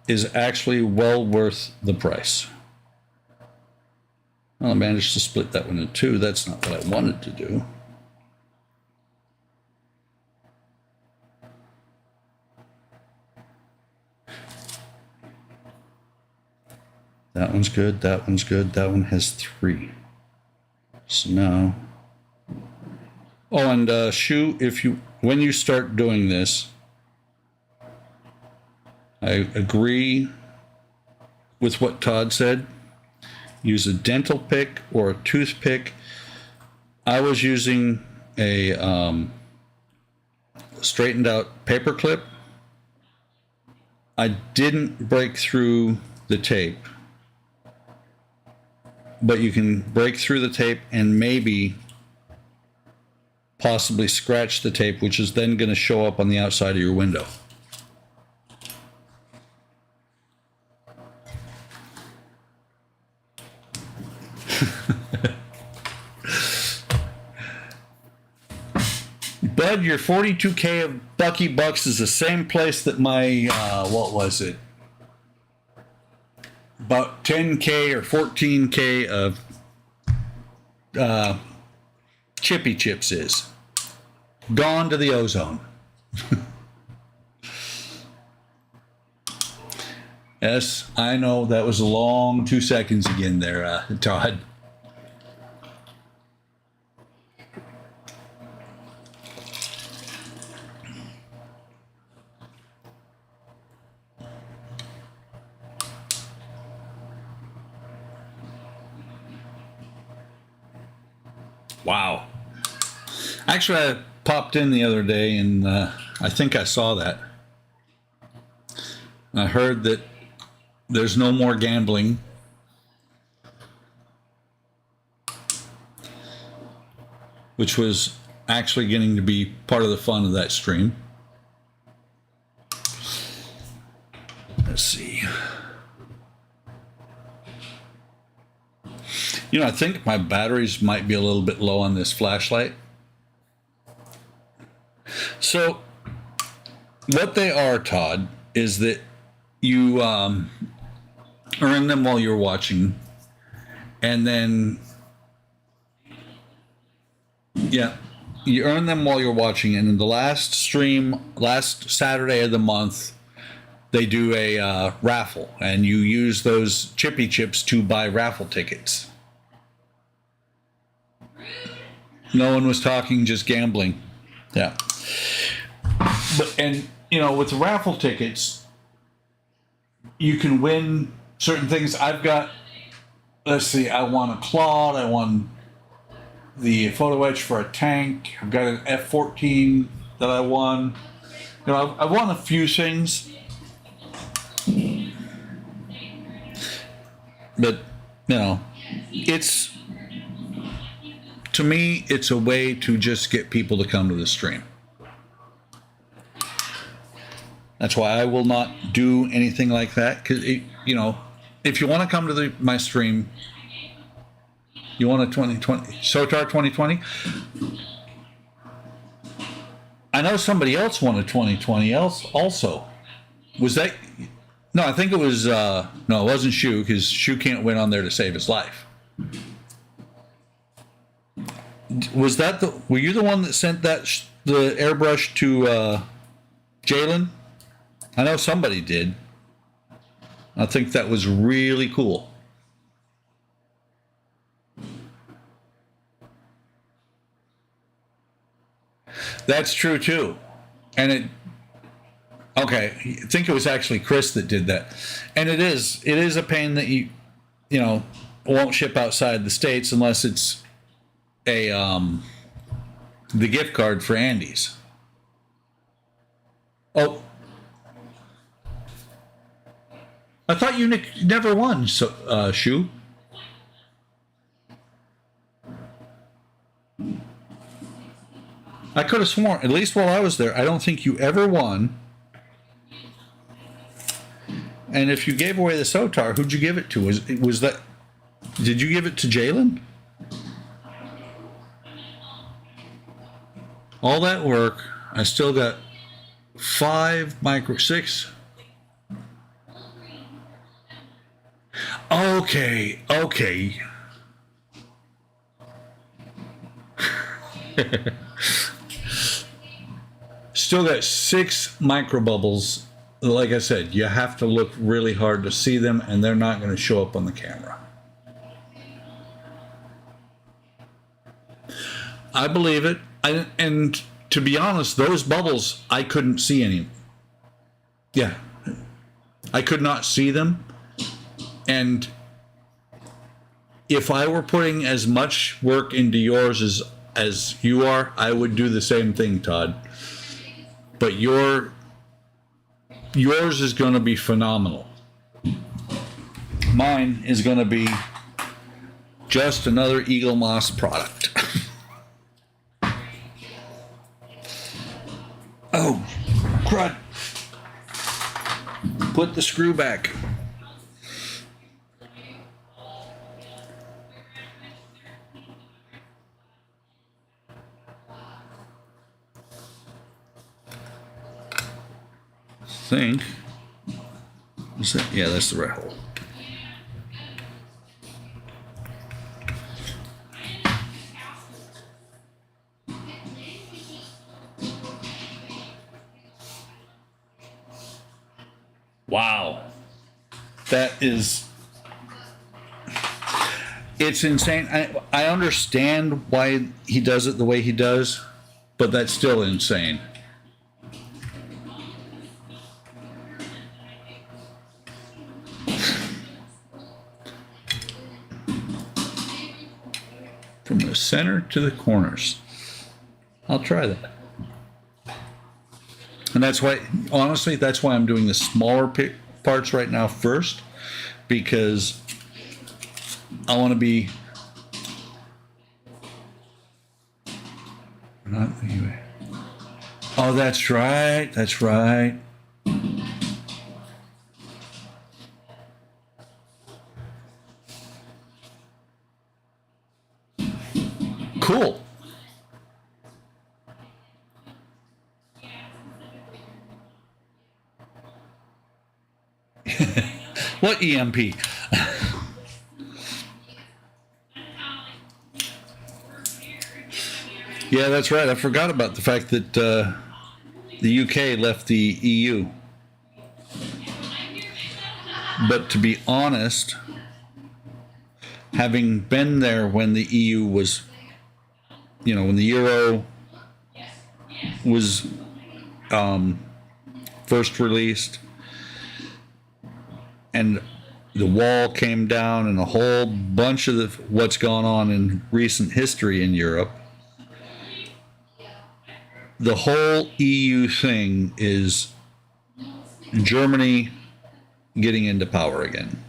S1: is actually well worth the price. Well, I managed to split that one in two. That's not what I wanted to do. That one's good. That one's good. That one has 3. So now, oh, and Shu, when you start doing this, I agree with what Todd said. Use a dental pick or a toothpick. I was using a straightened out paper clip. I didn't break through the tape, but you can break through the tape and maybe possibly scratch the tape, which is then going to show up on the outside of your window. Bud, your 42K of Bucky Bucks is the same place that my, what was it? About 10K or 14K of Chippy Chips is. Gone to the ozone. Yes, I know that was a long 2 seconds again there, Todd. Wow. Actually, I popped in the other day and I think I saw that. I heard that there's no more gambling. Which was actually getting to be part of the fun of that stream. Let's see. You know, I think my batteries might be a little bit low on this flashlight. So, what they are, Todd, is that you earn them while you're watching, and then, yeah, you earn them while you're watching, and in the last stream, last Saturday of the month, they do a raffle, and you use those Chippy Chips to buy raffle tickets. No one was talking, just gambling. Yeah. But, and, you know, with the raffle tickets, you can win certain things. I've got, let's see, I won a Claude. I won the photo etch for a tank. I've got an F-14 that I won. You know, I've won a few things. But, you know, it's, to me, it's a way to just get people to come to the stream. That's why I will not do anything like that. Because, you know, if you want to come to my stream, you want a 2020, SOTAR 2020? I know somebody else won a 2020 else also. Was that... No, I think it was... no, it wasn't Shu, because Shu can't win on there to save his life. Was that the... Were you the one that sent that the airbrush to Jalen? I know somebody did. I think that was really cool. That's true too. And it... Okay, I think it was actually Chris that did that. And it is a pain that you know, won't ship outside the States unless it's a the gift card for Andy's. Oh, I thought you never won, so Shu. I could have sworn, at least while I was there, I don't think you ever won. And if you gave away the SOTAR, who'd you give it to? Was that? Did you give it to Jalen? all that work, I still got 6. Okay, okay. Still got 6 micro bubbles. Like I said, you have to look really hard to see them, and they're not going to show up on the camera. I believe it. And to be honest, those bubbles, I couldn't see any. Yeah. I could not see them. And if I were putting as much work into yours as you are, I would do the same thing, Todd. But yours is going to be phenomenal. Mine is going to be just another Eaglemoss product. Oh, crud. Put the screw back. Think. Is that? Yeah, that's the right hole. Wow. That is, it's insane. I understand why he does it the way he does, but that's still insane. From the center to the corners. I'll try that. And that's why, honestly, that's why I'm doing the smaller parts right now first, because I want to be not anyway. Oh, that's right. That's right. Cool. What EMP? Yeah, that's right. I forgot about the fact that the UK left the EU. But to be honest, having been there when the EU was, when the Euro was first released, and the wall came down, and a whole bunch of what's gone on in recent history in Europe, the whole EU thing is Germany getting into power again.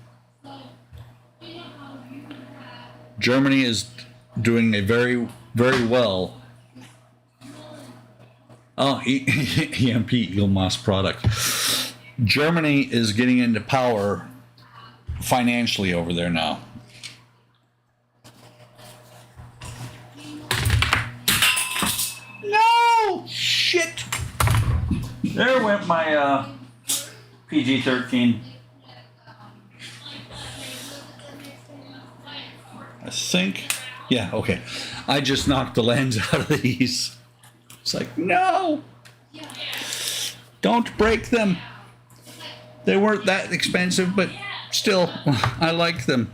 S1: Germany is doing a very, very well. Oh, EMP, Eaglemoss product. Germany is getting into power financially over there now. No! Shit! There went my PG-13. I think. Yeah, okay. I just knocked the lens out of these. It's like, no! Don't break them. They weren't that expensive, but still, I like them.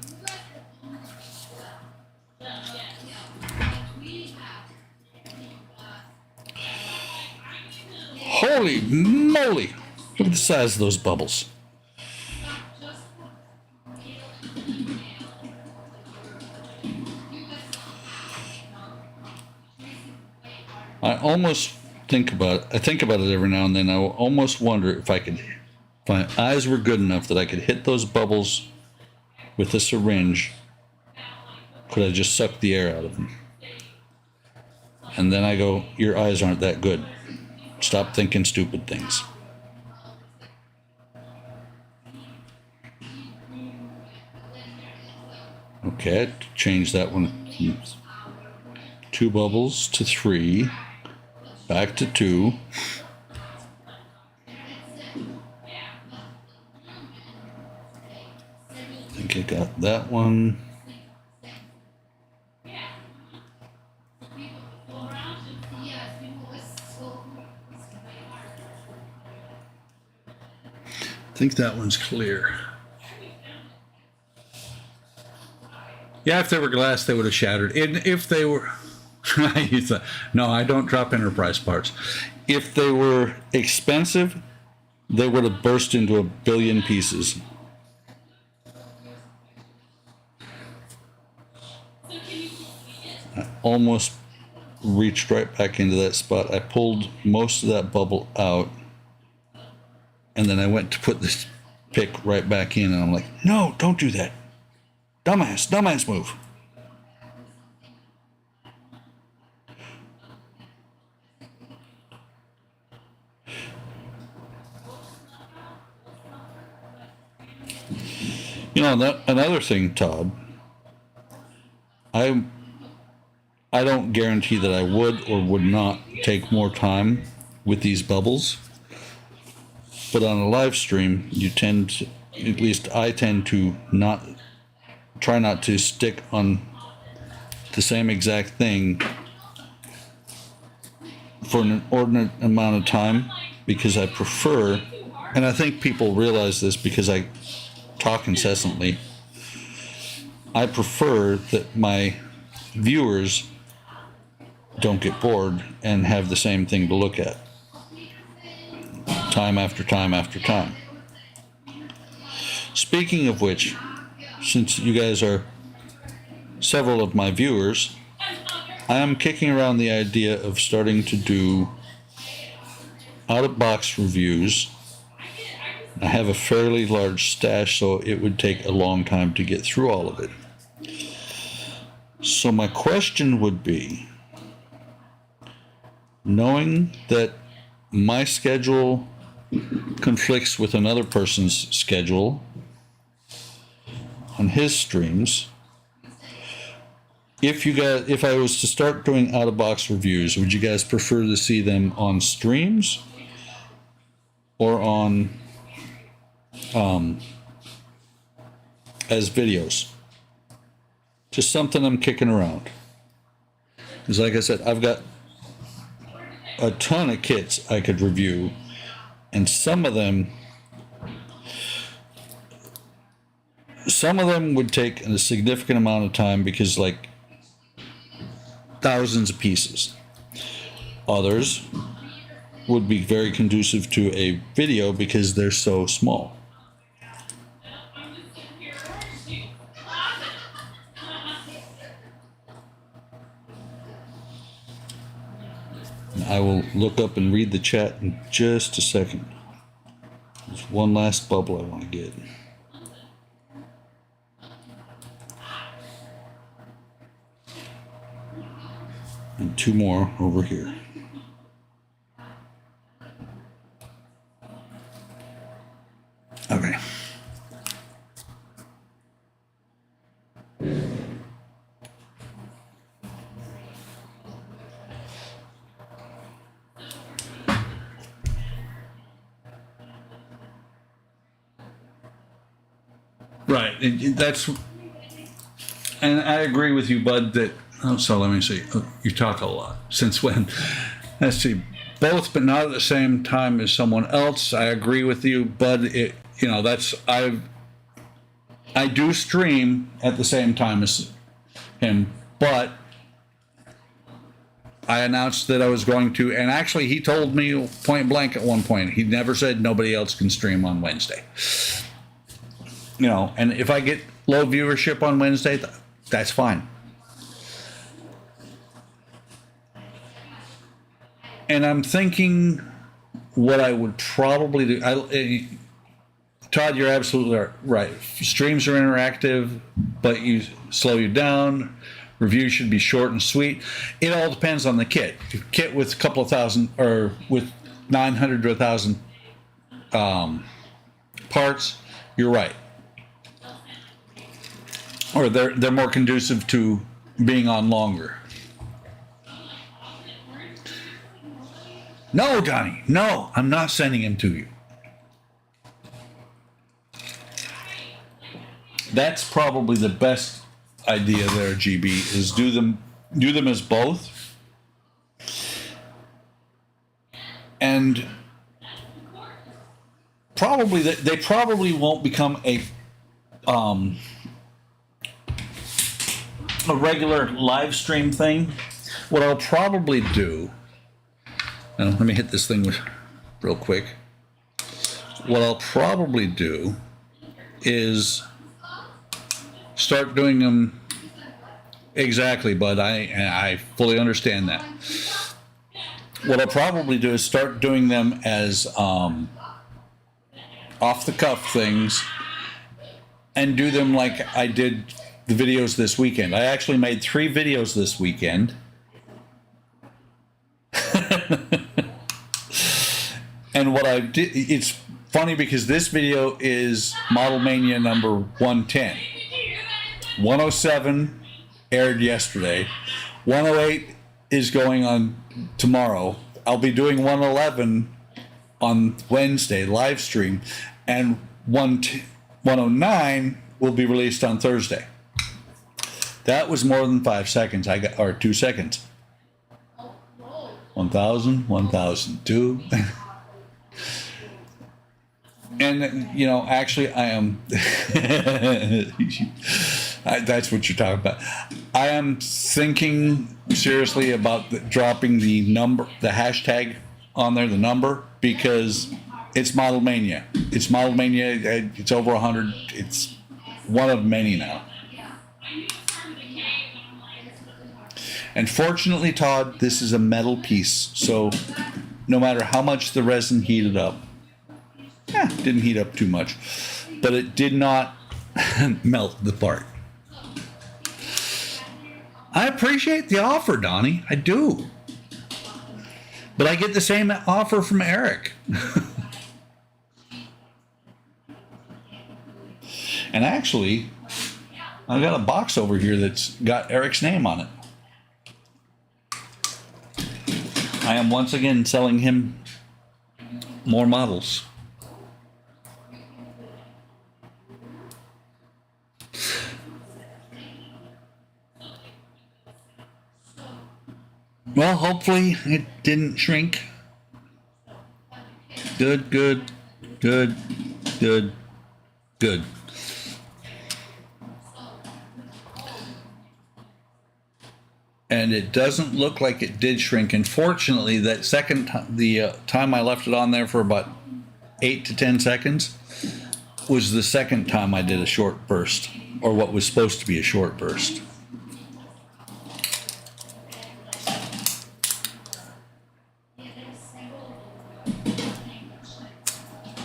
S1: Holy moly! Look at the size of those bubbles. I almost think about it every now and then. I almost wonder if my eyes were good enough that I could hit those bubbles with a syringe. Could I just suck the air out of them? And then I go, your eyes aren't that good. Stop thinking stupid things. Okay, change that one from 2 bubbles to 3. back to 2. I think I got that one. I think that one's clear. Yeah, if they were glass, they would have shattered. And if they were, no, I don't drop Enterprise parts. If they were expensive, they would have burst into a billion pieces. I almost reached right back into that spot. I pulled most of that bubble out, and then I went to put this pick right back in, and I'm like, no, don't do that. Dumbass move. You know, another thing, Todd, I don't guarantee that I would or would not take more time with these bubbles, but on a live stream, you tend to, at least I tend to try not to stick on the same exact thing for an inordinate amount of time, because I prefer, and I think people realize this because I talk incessantly, I prefer that my viewers don't get bored and have the same thing to look at time after time after time. Speaking of which, since you guys are several of my viewers, I am kicking around the idea of starting to do out-of-box reviews. I have a fairly large stash, so it would take a long time to get through all of it. So my question would be, knowing that my schedule conflicts with another person's schedule on his streams, if I was to start doing out-of-box reviews, would you guys prefer to see them on streams or on as videos? Just something I'm kicking around. Because like I said, I've got a ton of kits I could review, and some of them would take a significant amount of time because, like, thousands of pieces. Others would be very conducive to a video because they're so small. I will look up and read the chat in just a second. There's one last bubble I want to get. And 2 more over here. Okay. Right. That's, and I agree with you, Bud, that, so let me see. You talk a lot. Since when? Let's see. Both, but not at the same time as someone else. I agree with you, Bud. I do stream at the same time as him, but I announced that I was going to, and actually he told me point blank at one point, he never said nobody else can stream on Wednesday. And if I get low viewership on Wednesday, that's fine. And I'm thinking what I would probably do. Todd, you're absolutely right. Streams are interactive, but you slow you down. Reviews should be short and sweet. It all depends on the kit. If you kit with a couple of thousand, or with 900 to 1,000 parts, you're right. Or they're more conducive to being on longer. No, Donnie, no, I'm not sending him to you. That's probably the best idea there, GB, is do them as both. And probably they probably won't become a regular live stream thing. What I'll probably do, and let me hit this thing real quick. What I'll probably do is start doing them exactly, bud. I fully understand that. What I'll probably do is start doing them as off the cuff things, and do them like I did the videos this weekend. I actually made 3 videos this weekend. And what I did, it's funny because this video is Model Mania number 110. 107 aired yesterday. 108 is going on tomorrow. I'll be doing 111 on Wednesday, live stream, and 109 will be released on Thursday. That was more than 5 seconds. Or 2 seconds. 1,000, 1,002. And, you know, actually I am, that's what you're talking about. I am thinking seriously about dropping the hashtag on there, the number, because it's Model Mania. It's Model Mania. It's over 100. It's one of many now. And fortunately, Todd, this is a metal piece, so no matter how much the resin heated up, didn't heat up too much, but it did not melt the part. I appreciate the offer, Donnie. I do. But I get the same offer from Eric. And actually, I've got a box over here that's got Eric's name on it. I am once again selling him more models. Well, hopefully it didn't shrink. Good, good, good, good, good. And it doesn't look like it did shrink. Unfortunately, that second time, the time I left it on there for about 8 to 10 seconds was the second time I did a short burst, or what was supposed to be a short burst.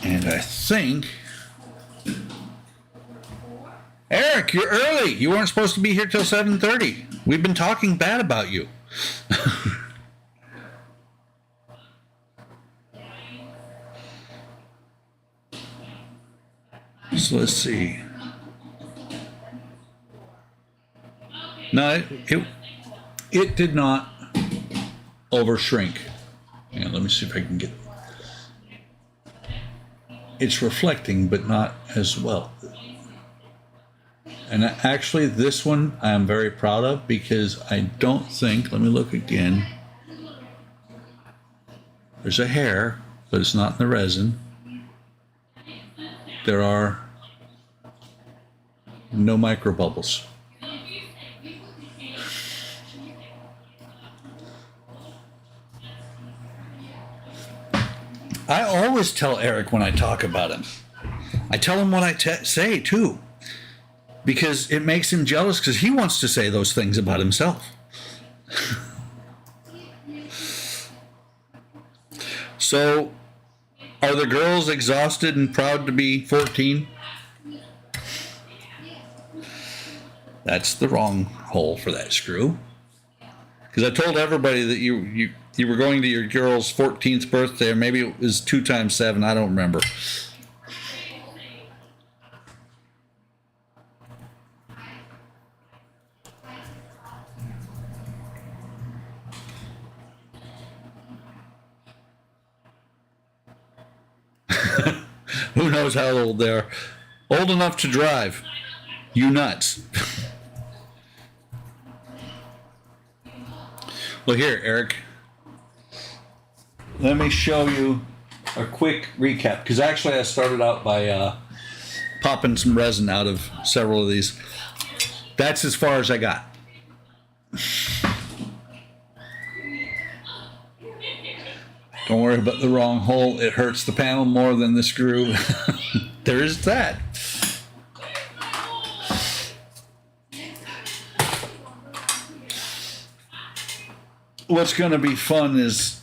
S1: And I think, Eric, you're early. You weren't supposed to be here till 7:30. We've been talking bad about you. So let's see. No, it did not over shrink. Yeah, let me see if I can get. It's reflecting, but not as well. And actually, this one I am very proud of, because I don't think, let me look again. There's a hair, but it's not in the resin. There are no micro bubbles. I always tell Eric when I talk about him. I tell him what I say too, because it makes him jealous, because he wants to say those things about himself. So, are the girls exhausted and proud to be 14? That's the wrong hole for that screw. Because I told everybody that you were going to your girl's 14th birthday, or maybe it was 2 times 7, I don't remember. knows how old they are. Old enough to drive. You nuts. Well, here, Eric. Let me show you a quick recap. Because actually I started out by popping some resin out of several of these. That's as far as I got. Don't worry about the wrong hole. It hurts the panel more than the screw. There is that. What's going to be fun is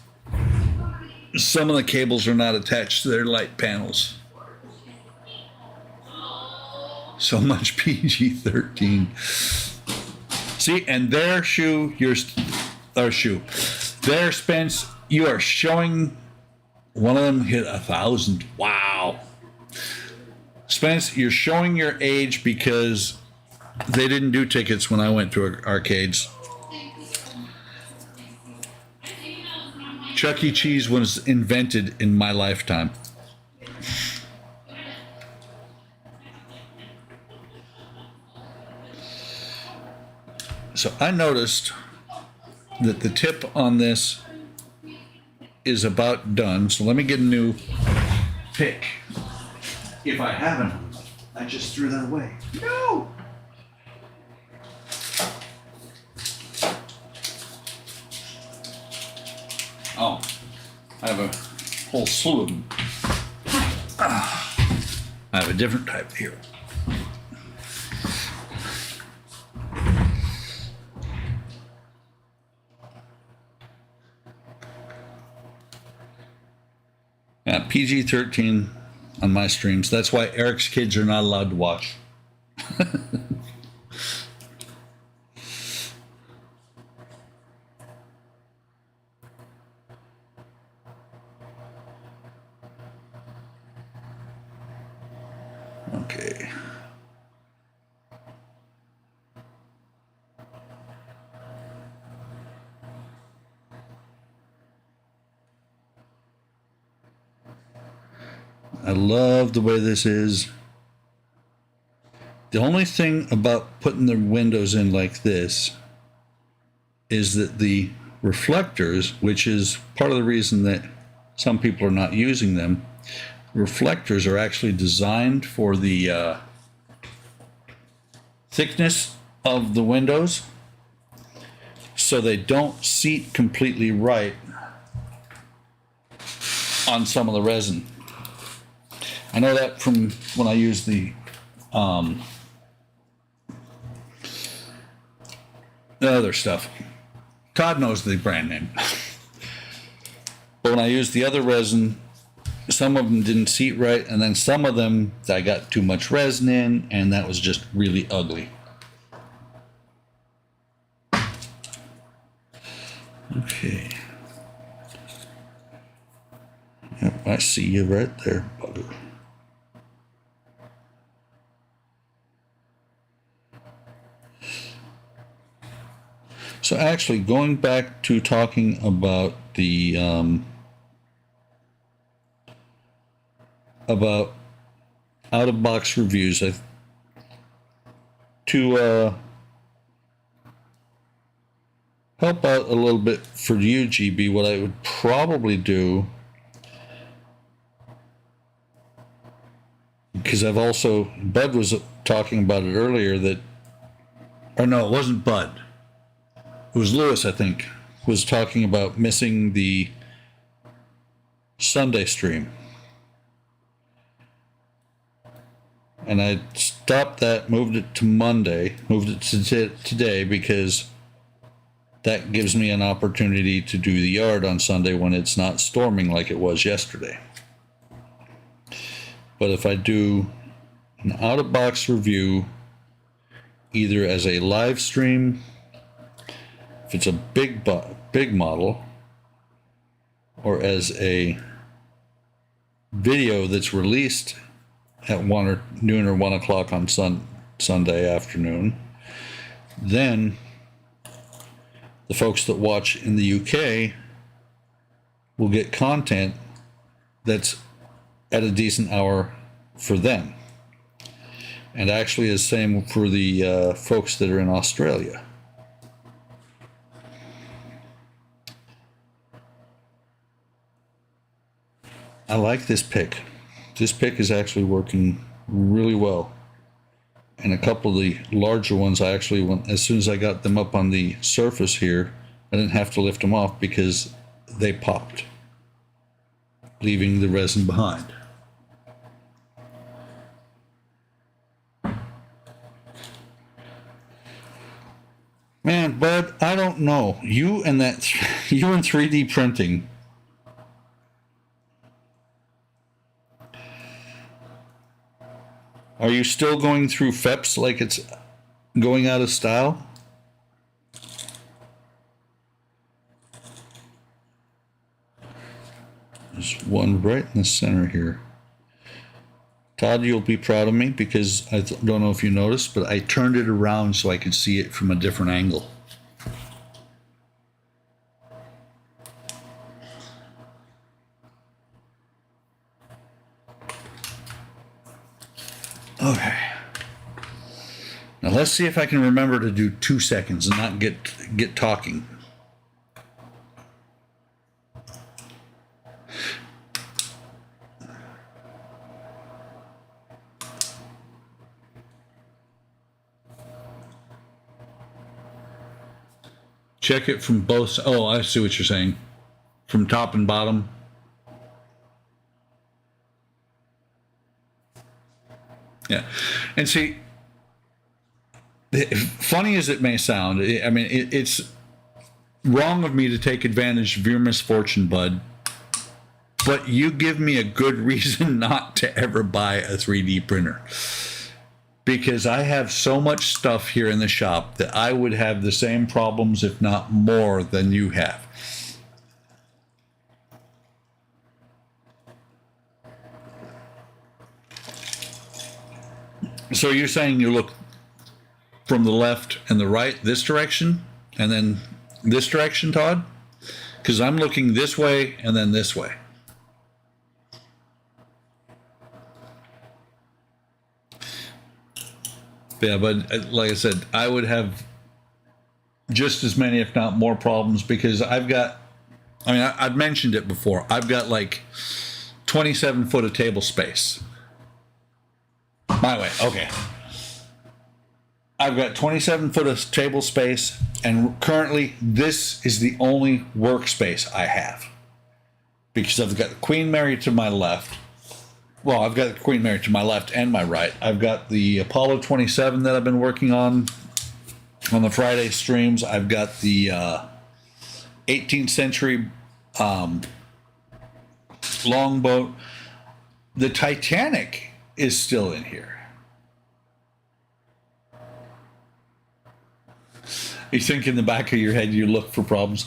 S1: some of the cables are not attached to their light panels. So much PG-13. See, and their shoe, there, Spence, you are showing one of them hit 1,000. Wow. Spence, you're showing your age because they didn't do tickets when I went to arcades. Chuck E. Cheese was invented in my lifetime. So I noticed that the tip on this is about done. So let me get a new pick. If I haven't, I just threw that away. No! Oh, I have a whole slew of them. I have a different type here. Yeah, PG-13 on my streams. That's why Eric's kids are not allowed to watch. Okay. I love the way this is. The only thing about putting the windows in like this is that the reflectors, which is part of the reason that some people are not using them, reflectors are actually designed for the thickness of the windows, so they don't seat completely right on some of the resin. I know that from when I use the other stuff. Todd knows the brand name. But when I used the other resin, some of them didn't seat right, and then some of them I got too much resin in, and that was just really ugly. Okay. Yep, I see you right there, bugger. So actually, going back to talking about the about out-of-box reviews, to help out a little bit for you, GB, what I would probably do, because Bud was talking about it earlier, that, or no, it wasn't Bud. It was Lewis, I think, was talking about missing the Sunday stream. And I stopped that, moved it to Monday, moved it to today, because that gives me an opportunity to do the yard on Sunday when it's not storming like it was yesterday. But if I do an out-of-box review, either as a live stream, if it's a big model, or as a video that's released at noon or 1 o'clock on Sunday afternoon, then the folks that watch in the UK will get content that's at a decent hour for them. And actually the same for the folks that are in Australia. I like this pick. This pick is actually working really well. And a couple of the larger ones, I actually went, as soon as I got them up on the surface here, I didn't have to lift them off because they popped, leaving the resin behind. Man, Bud, I don't know. You and 3D printing. Are you still going through FEPs like it's going out of style? There's one right in the center here. Todd, you'll be proud of me because I don't know if you noticed, but I turned it around so I could see it from a different angle. Okay. Now let's see if I can remember to do 2 seconds and not get talking. Check it from both. Oh, I see what you're saying. From top and bottom. Yeah. And see, funny as it may sound, I mean, it's wrong of me to take advantage of your misfortune, Bud. But you give me a good reason not to ever buy a 3D printer. Because I have so much stuff here in the shop that I would have the same problems, if not more, than you have. So you're saying you look from the left and the right, this direction, and then this direction, Todd? Because I'm looking this way and then this way. Yeah, but like I said, I would have just as many, if not more, problems because I've got, I mean, I've mentioned it before. I've got like 27 foot of table space. My way, okay. I've got 27 foot of table space, and currently this is the only workspace I have because I've got the Queen Mary to my left. Well, I've got the Queen Mary to my left and my right. I've got the Apollo 27 that I've been working on the Friday streams. I've got the 18th century longboat. The Titanic is still in here. You think in the back of your head you look for problems.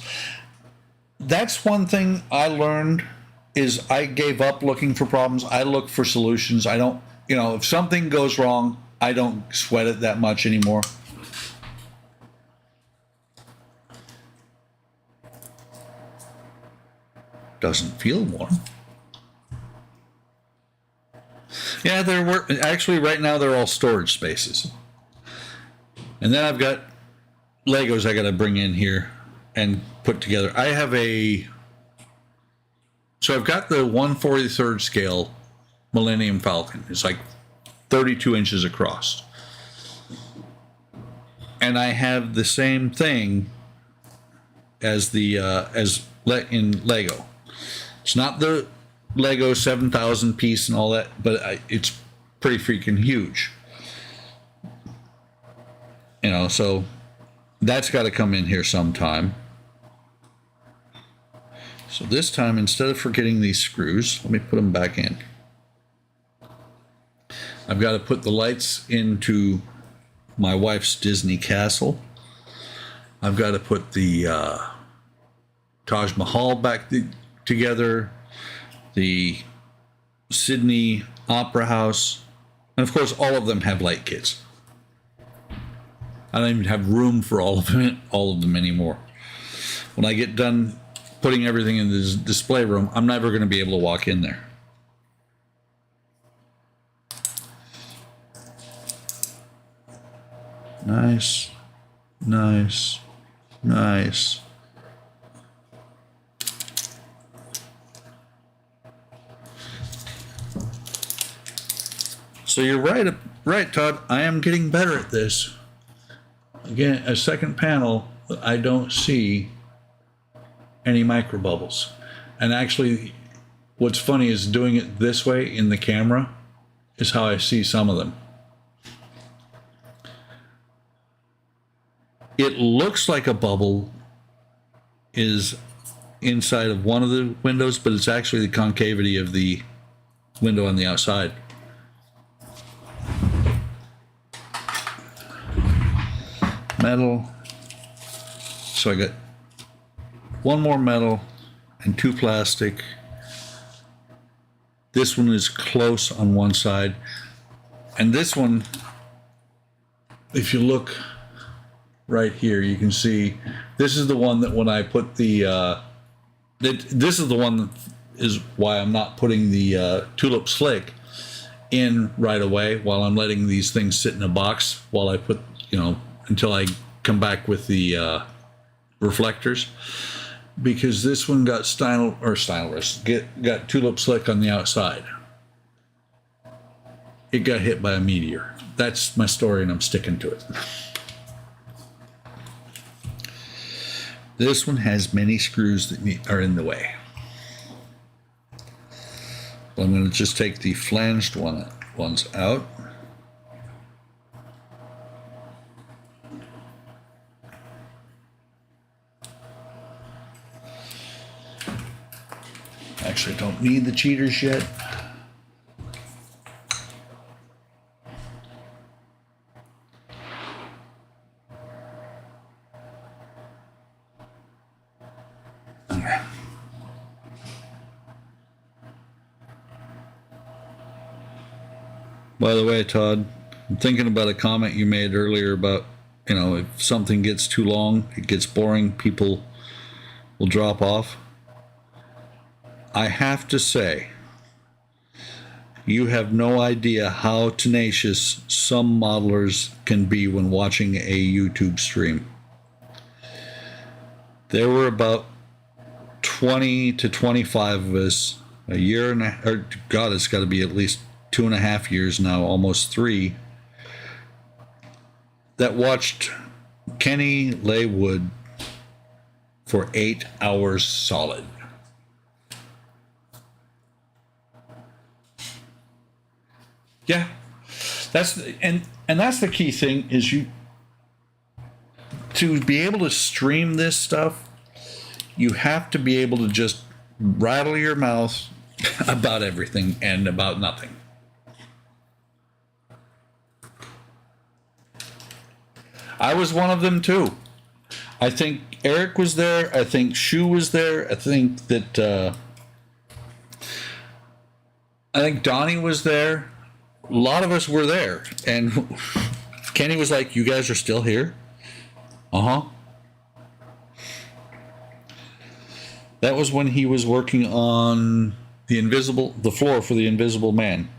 S1: That's one thing I learned. Is I gave up looking for problems. I look for solutions. I don't, if something goes wrong, I don't sweat it that much anymore. Doesn't feel warm. Yeah, actually right now they're all storage spaces. And then I've got Legos I got to bring in here and put together. I have So I've got the 1/43rd scale Millennium Falcon. It's like 32 inches across. And I have the same thing as in Lego. It's not the Lego 7,000 piece and all that, but it's pretty freaking huge. So that's got to come in here sometime. So this time, instead of forgetting these screws, let me put them back in. I've got to put the lights into my wife's Disney castle. I've got to put the Taj Mahal back together, the Sydney Opera House, and of course all of them have light kits. I don't even have room for all of them anymore. When I get done putting everything in the display room, I'm never going to be able to walk in there. Nice, nice, nice. So you're right, Todd. I am getting better at this. Again, a second panel, I don't see any micro bubbles. And actually, what's funny is doing it this way in the camera is how I see some of them. It looks like a bubble is inside of one of the windows, but it's actually the concavity of the window on the outside. Metal. So I got one more metal and two plastic. This one is close on one side, and this one, if you look right here, you can see this is the one that when I put the this is the one that is why I'm not putting the tulip slick in right away while I'm letting these things sit in a box while I put, until I come back with the reflectors, because this one got got tulip slick on the outside. It got hit by a meteor. That's my story, and I'm sticking to it. This one has many screws that are in the way. I'm going to just take the flanged ones out. Actually, I don't need the cheaters yet. Okay. By the way, Todd, I'm thinking about a comment you made earlier about, if something gets too long, it gets boring, people will drop off. I have to say, you have no idea how tenacious some modelers can be when watching a YouTube stream. There were about 20 to 25 of us, a year and God, it's got to be at least 2.5 years now, almost 3, that watched Kenny lay wood for 8 hours solid. Yeah, that's the key thing is to be able to stream this stuff, you have to be able to just rattle your mouth about everything and about nothing. I was one of them too. I think Eric was there. I think Shu was there. I think Donnie was there. A lot of us were there, and Kenny was like, "You guys are still here?" That was when he was working on the floor for the Invisible Man.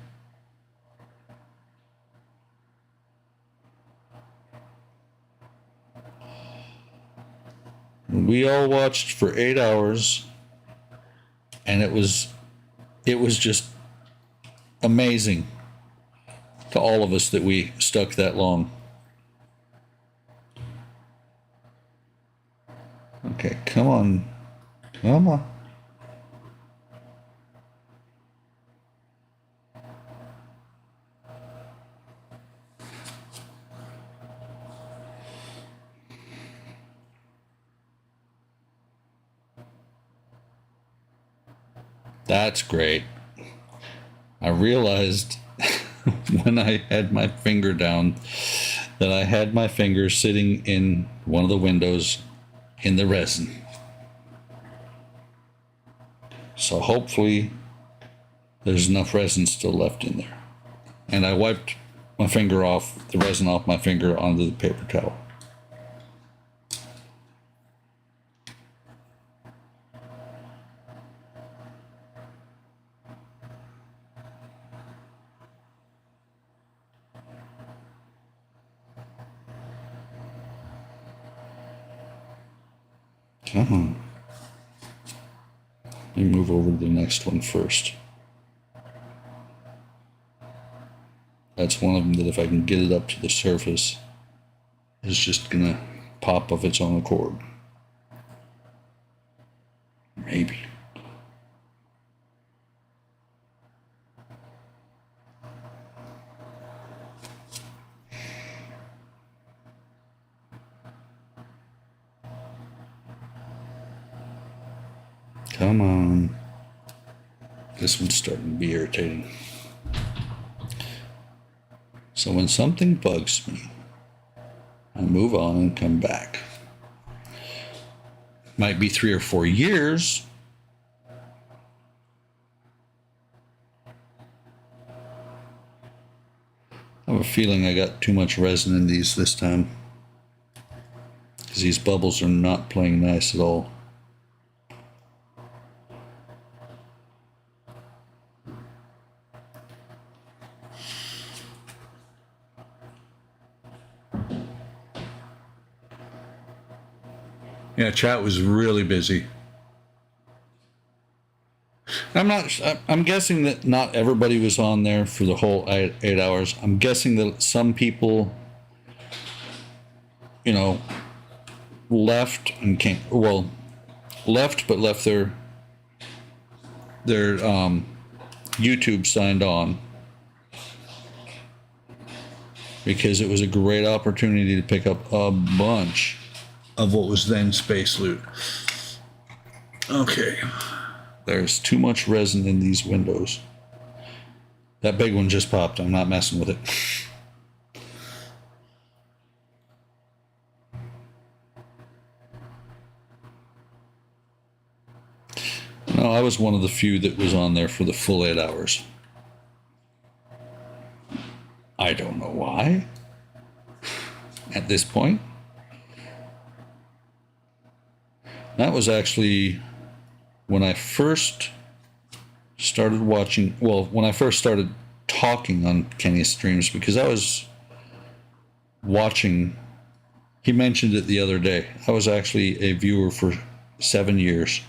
S1: We all watched for 8 hours, and it was just amazing to all of us that we stuck that long. Okay, come on. Come on. That's great. I realized when I had my finger down that I had my finger sitting in one of the windows in the resin. So hopefully there's enough resin still left in there. And I wiped my finger off, the resin off my finger onto the paper towel.
S2: Come on. Let me move over to the next one first. That's one of them that if I can get it up to the surface, is just gonna pop of its own accord. Maybe. Come on. This one's starting to be irritating. So when something bugs me, I move on and come back. Might be 3 or 4 years. I have a feeling I got too much resin in these this time, because these bubbles are not playing nice at all.
S1: Yeah, chat was really busy.
S2: I'm guessing that not everybody was on there for the whole 8 hours. I'm guessing that some people, left and came. Well, left but left their YouTube signed on, because it was a great opportunity to pick up a bunch
S1: Of what was then space loot. Okay.
S2: There's too much resin in these windows. That big one just popped. I'm not messing with it. No, I was one of the few that was on there for the full 8 hours. I don't know why. At this point. That was actually when I first started watching, when I first started talking on Kenny's streams, because I was watching, he mentioned it the other day. I was actually a viewer for 7 years.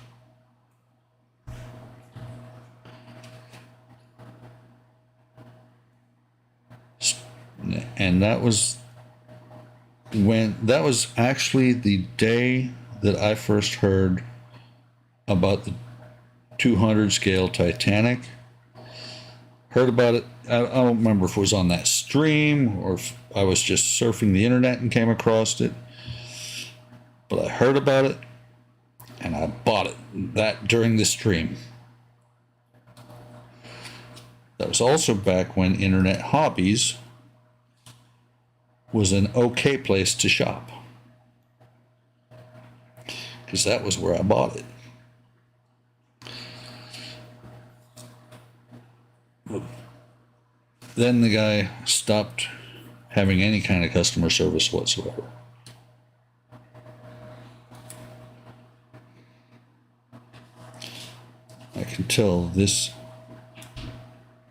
S2: And that was actually the day that I first heard about the 200 scale Titanic. Heard about it. I don't remember if it was on that stream or if I was just surfing the internet and came across it. But I heard about it and I bought it that during the stream. That was also back when Internet Hobbies was an okay place to shop, because that was where I bought it. Then the guy stopped having any kind of customer service whatsoever. I can tell the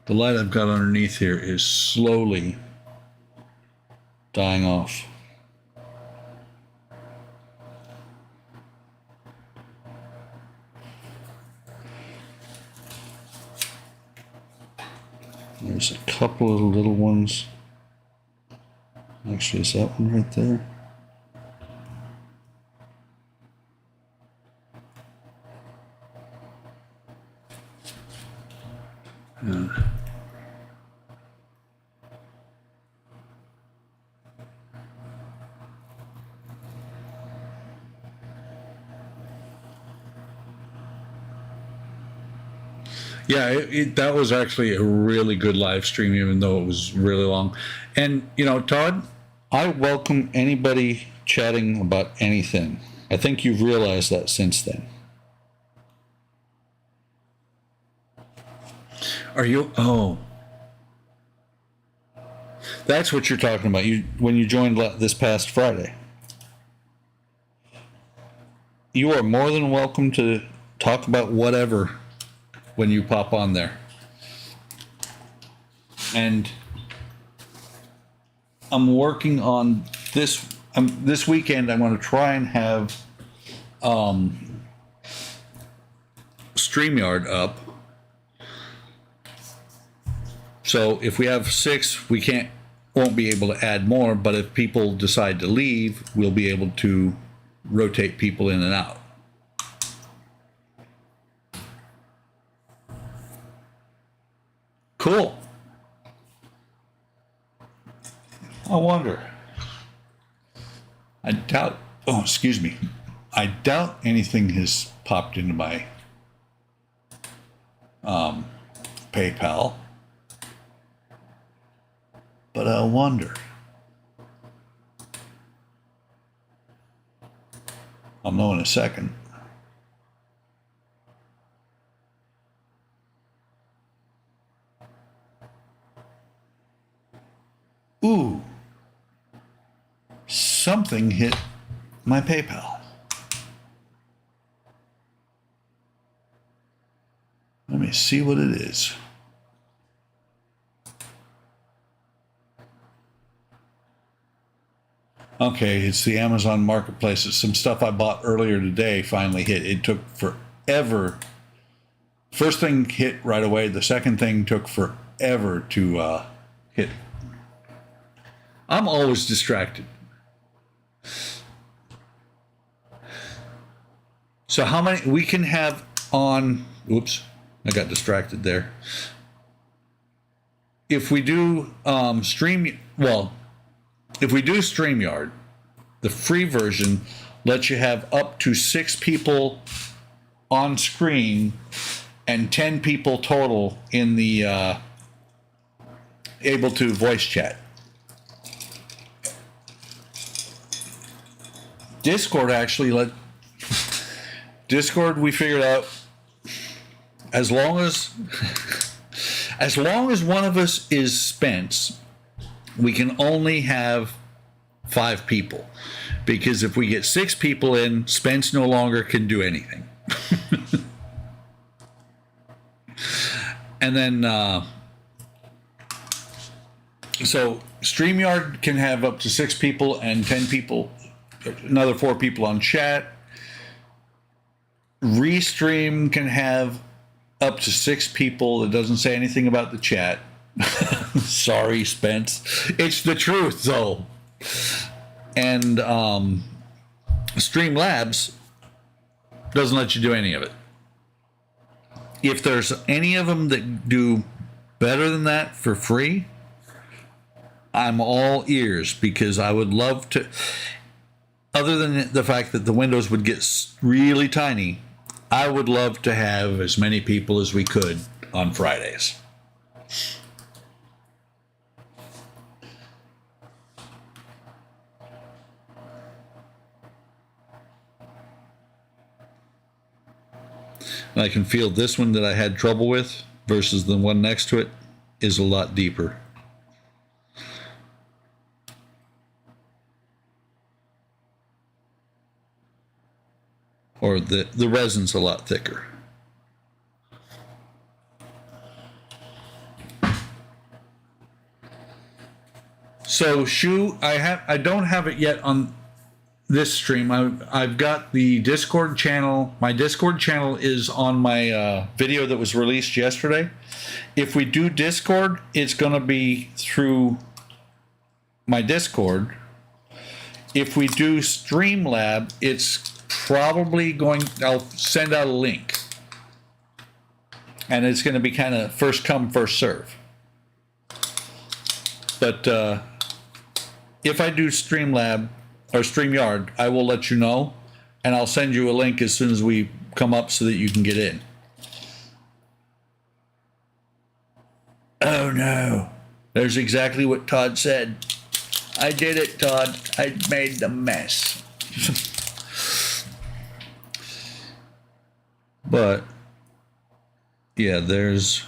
S2: light I've got underneath here is slowly dying off. There's a couple of little ones. Actually, is that one right there? Yeah.
S1: Yeah, that was actually a really good live stream, even though it was really long. And, Todd,
S2: I welcome anybody chatting about anything. I think you've realized that since then.
S1: Are you? Oh.
S2: That's what you're talking about. When you joined this past Friday. You are more than welcome to talk about whatever when you pop on there. And I'm working on this weekend. I'm going to try and have StreamYard up. So if we have 6, we won't be able to add more, but if people decide to leave, we'll be able to rotate people in and out. Cool. I wonder. I doubt anything has popped into my PayPal. But I wonder. I'll know in a second. Ooh. Something hit my PayPal. Let me see what it is. Okay, it's the Amazon Marketplace. It's some stuff I bought earlier today finally hit. It took forever. First thing hit right away. The second thing took forever to hit. I'm always distracted. So how many we can have on, oops, I got distracted there. If we do if we do StreamYard, the free version lets you have up to 6 people on screen and 10 people total in the able to voice chat. Discord we figured out as long as one of us is Spence, we can only have 5 people, because if we get 6 people in, Spence no longer can do anything. And then so StreamYard can have up to 6 people and 10 people, another 4 people on chat. Restream can have up to 6 people. It doesn't say anything about the chat. Sorry, Spence. It's the truth, though. And Streamlabs doesn't let you do any of it. If there's any of them that do better than that for free, I'm all ears, because I would love to. Other than the fact that the windows would get really tiny, I would love to have as many people as we could on Fridays. And I can feel this one that I had trouble with versus the one next to it is a lot deeper. Or the resin's a lot thicker. So I don't have it yet on this stream. I've got the Discord channel. My Discord channel is on my video that was released yesterday. If we do Discord, it's going to be through my Discord. If we do Streamlab, it's probably I'll send out a link. And it's going to be kind of first come, first serve. But if I do Streamlab or StreamYard, I will let you know, and I'll send you a link as soon as we come up so that you can get in. Oh no, there's exactly what Todd said. I did it, Todd. I made the mess. But yeah, there's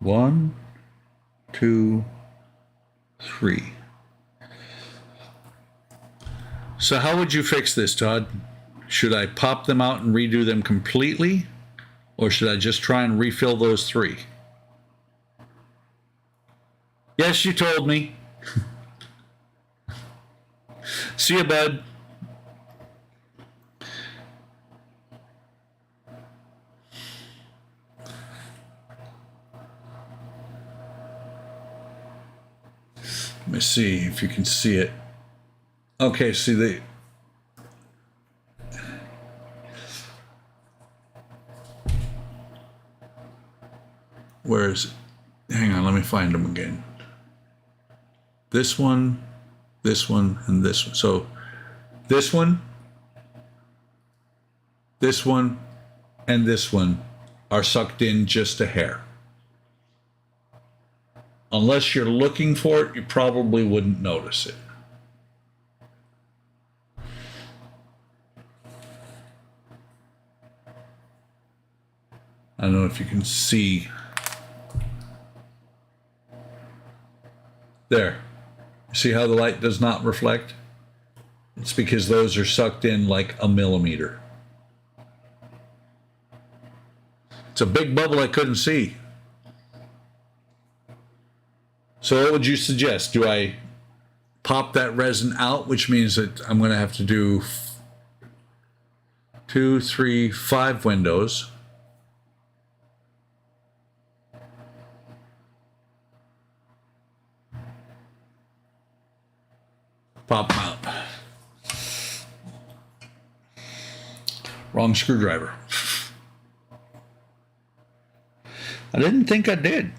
S2: 1, 2, 3. So how would you fix this, Todd? Should I pop them out and redo them completely? Or should I just try and refill those 3? Yes, you told me. See ya, bud.
S1: Let me see if you can see it. Okay, see the. Where is it? Hang on, let me find them again. This one, and this one. So this one, and this one are sucked in just a hair. Unless you're looking for it, you probably wouldn't notice it. I don't know if you can see. There. See how the light does not reflect? It's because those are sucked in like a millimeter. It's a big bubble I couldn't see. So what would you suggest? Do I pop that resin out, which means that I'm going to have to do 2, 3, 5 windows. Pop them out. Wrong screwdriver. I didn't think I did.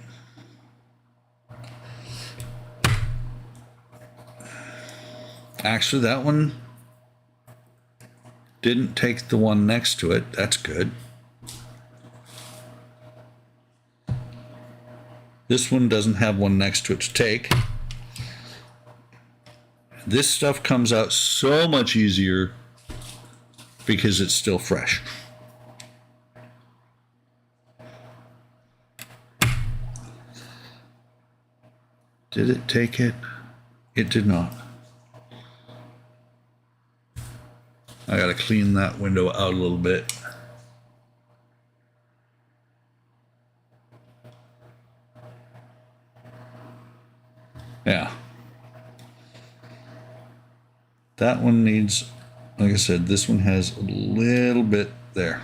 S1: Actually, that one didn't take the one next to it. That's good. This one doesn't have one next to it to take. This stuff comes out so much easier because it's still fresh. Did it take it? It did not. I gotta clean that window out a little bit. Yeah. That one needs, like I said, this one has a little bit there.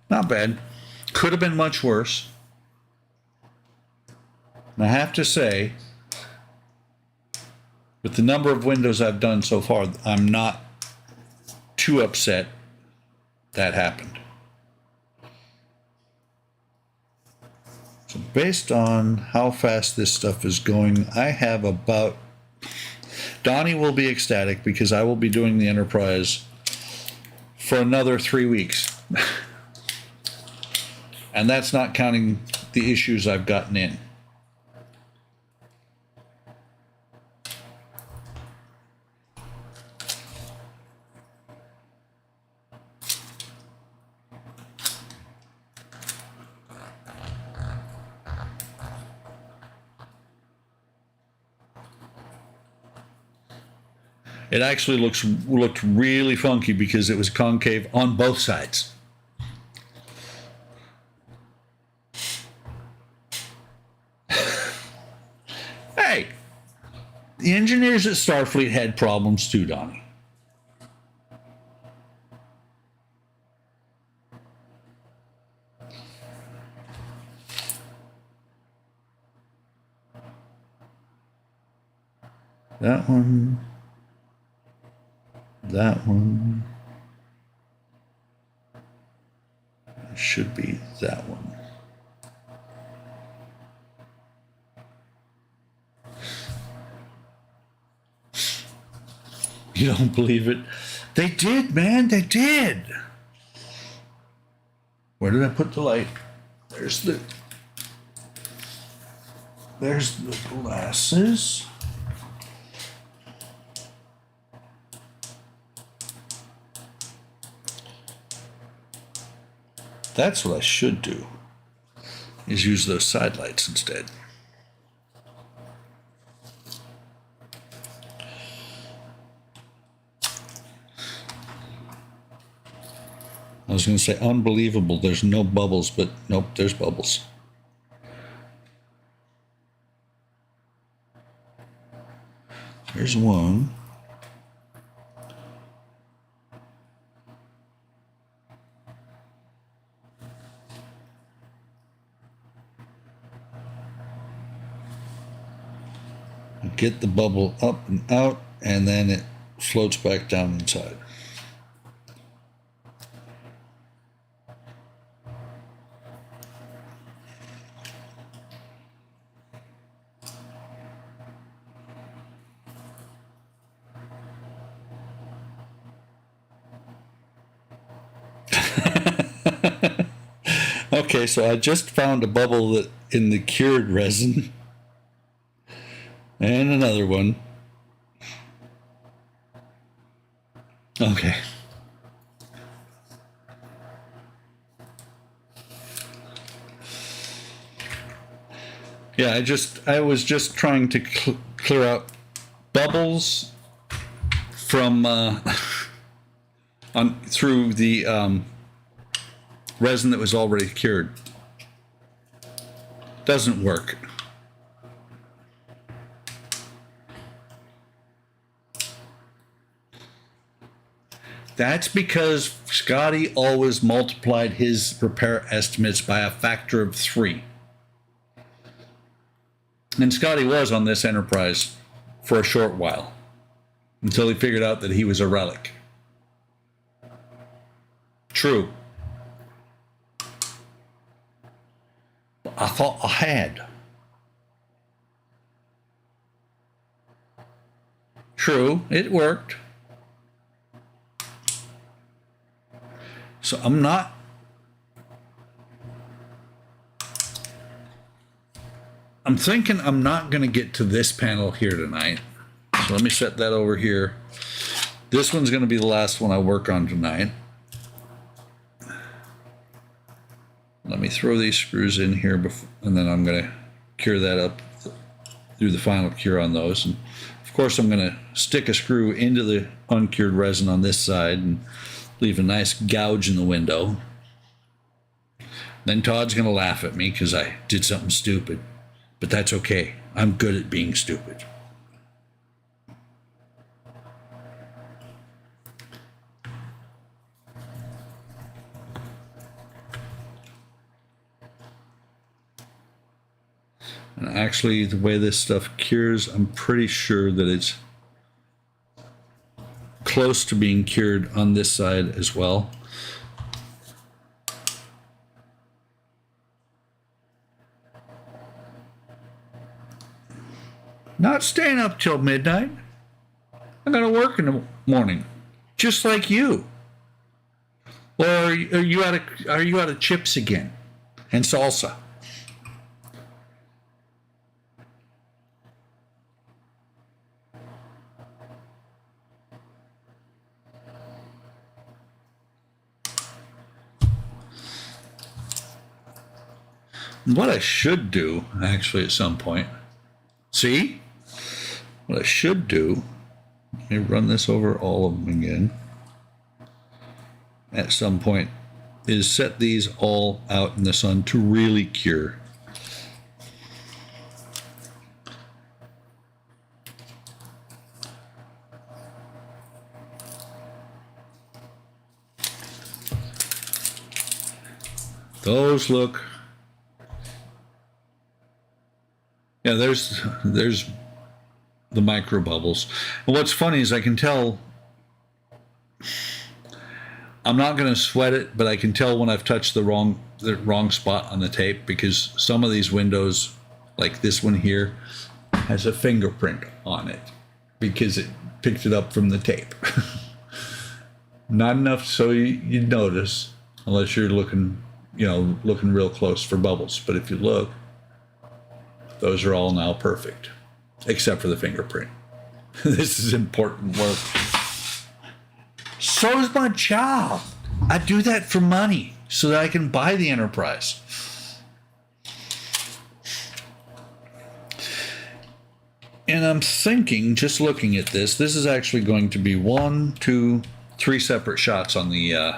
S1: Not bad. Could have been much worse. And I have to say, with the number of windows I've done so far, I'm not too upset that happened. So based on how fast this stuff is going, I have about... Donnie will be ecstatic because I will be doing the Enterprise for another 3 weeks. And that's not counting the issues I've gotten in. It actually looked really funky because it was concave on both sides. Hey, the engineers at Starfleet had problems too, Donnie. That one. That one should be that one. You don't believe it? They did, man. They did. Where did I put the light? There's the glasses. That's what I should do, is use those side lights instead. I was going to say unbelievable, there's no bubbles, but nope, there's bubbles. There's one.
S2: get the bubble up and out, and then it floats back down inside. Okay, so I just found a bubble that in the cured resin, and another one. Okay. Yeah, I was just trying to clear out bubbles from through the resin that was already cured. Doesn't work. That's because Scotty always multiplied his repair estimates by a factor of 3. And Scotty was on this enterprise for a short while, until he figured out that he was a relic. True. I thought I had. True, it worked. So I'm thinking I'm not going to get to this panel here tonight. So let me set that over here. This one's going to be the last one I work on tonight. Let me throw these screws in here before, and then I'm going to cure that up through the final cure on those. And of course, I'm going to stick a screw into the uncured resin on this side and leave a nice gouge in the window. Then Todd's going to laugh at me because I did something stupid. But that's okay. I'm good at being stupid. And actually, the way this stuff cures, I'm pretty sure that it's close to being cured on this side as well. Not staying up till midnight. I'm going to work in the morning, just like you. Or are you out of chips again and salsa? What I should do, actually, at some point, see? What I should do, let me run this over all of them again, at some point, is set these all out in the sun to really cure. Those look... Yeah, there's the micro bubbles. And what's funny is I can tell, I'm not going to sweat it, but I can tell when I've touched the wrong spot on the tape, because some of these windows, like this one here, has a fingerprint on it because it picked it up from the tape. Not enough so you'd notice, unless you're looking real close for bubbles. But if you look, those are all now perfect, except for the fingerprint. This is important work. So is my job. I do that for money so that I can buy the Enterprise. And I'm thinking, just looking at this is actually going to be 1, 2, 3 separate shots on the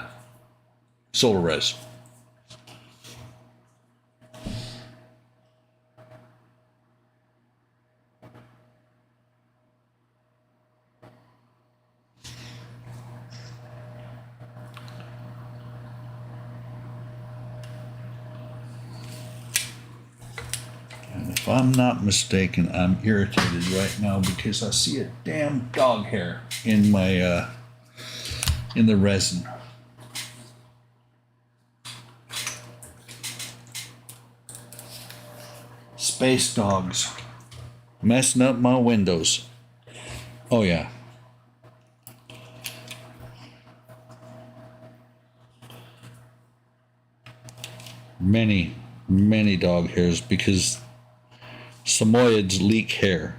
S2: solar res. And if I'm not mistaken, I'm irritated right now because I see a damn dog hair in my in the resin. Space dogs messing up my windows. Oh yeah. Many dog hairs because Samoyeds leak hair.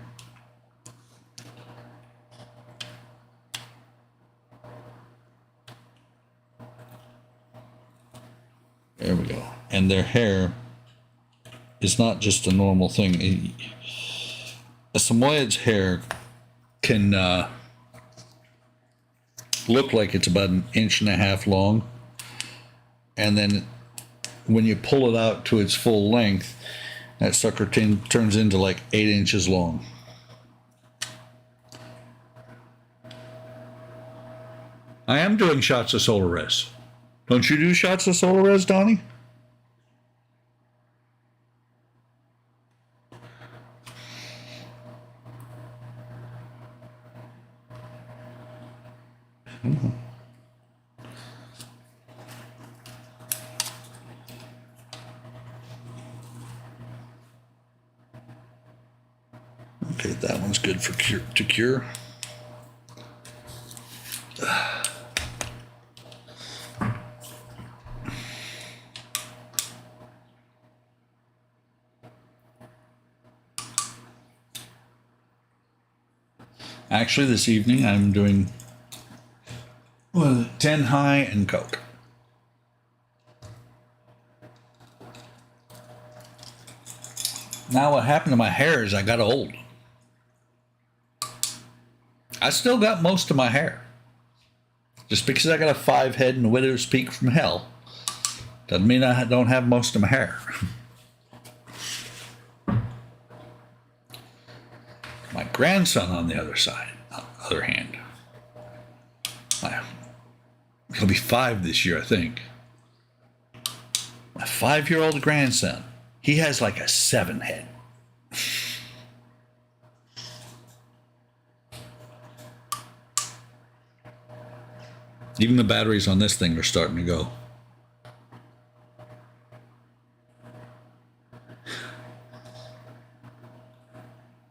S2: There we go. And their hair is not just a normal thing. A Samoyed's hair can look like it's about 1.5 inches long, and then when you pull it out to its full length, that sucker turns into like 8 inches long. I am doing shots of Solar Res. Don't you do shots of Solar Res, Donnie? Okay, that one's good for to cure. Actually, this evening I'm doing 10 high and Coke. Now what happened to my hair is I got old. I still got most of my hair. Just because I got a 5 head and widow's peak from hell doesn't mean I don't have most of my hair. My grandson, on the other hand, he'll be 5 this year, I think. My 5-year-old grandson, he has like a 7 head. Even the batteries on this thing are starting to go.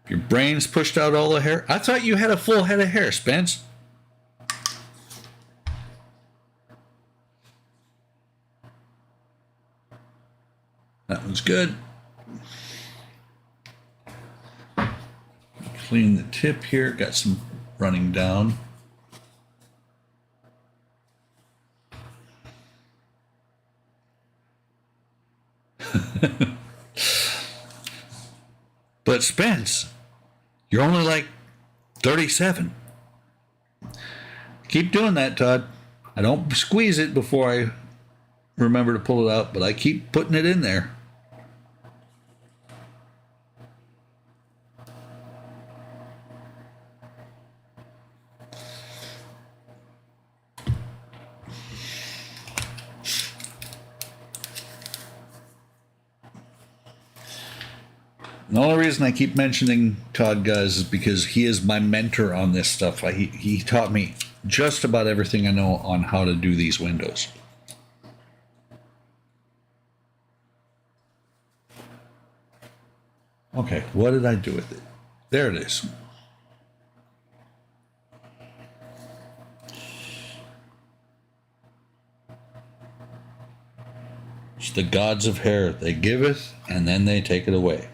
S2: Your brain's pushed out all the hair? I thought you had a full head of hair, Spence. That one's good. Clean the tip here. Got some running down. But Spence, you're only like 37. Keep doing that, Todd. I don't squeeze it before I remember to pull it out, but I keep putting it in there. The only reason I keep mentioning Todd, guys, is because he is my mentor on this stuff. He taught me just about everything I know on how to do these windows. Okay, what did I do with it? There it is. It's the gods of hair. They giveth, and then they take it away.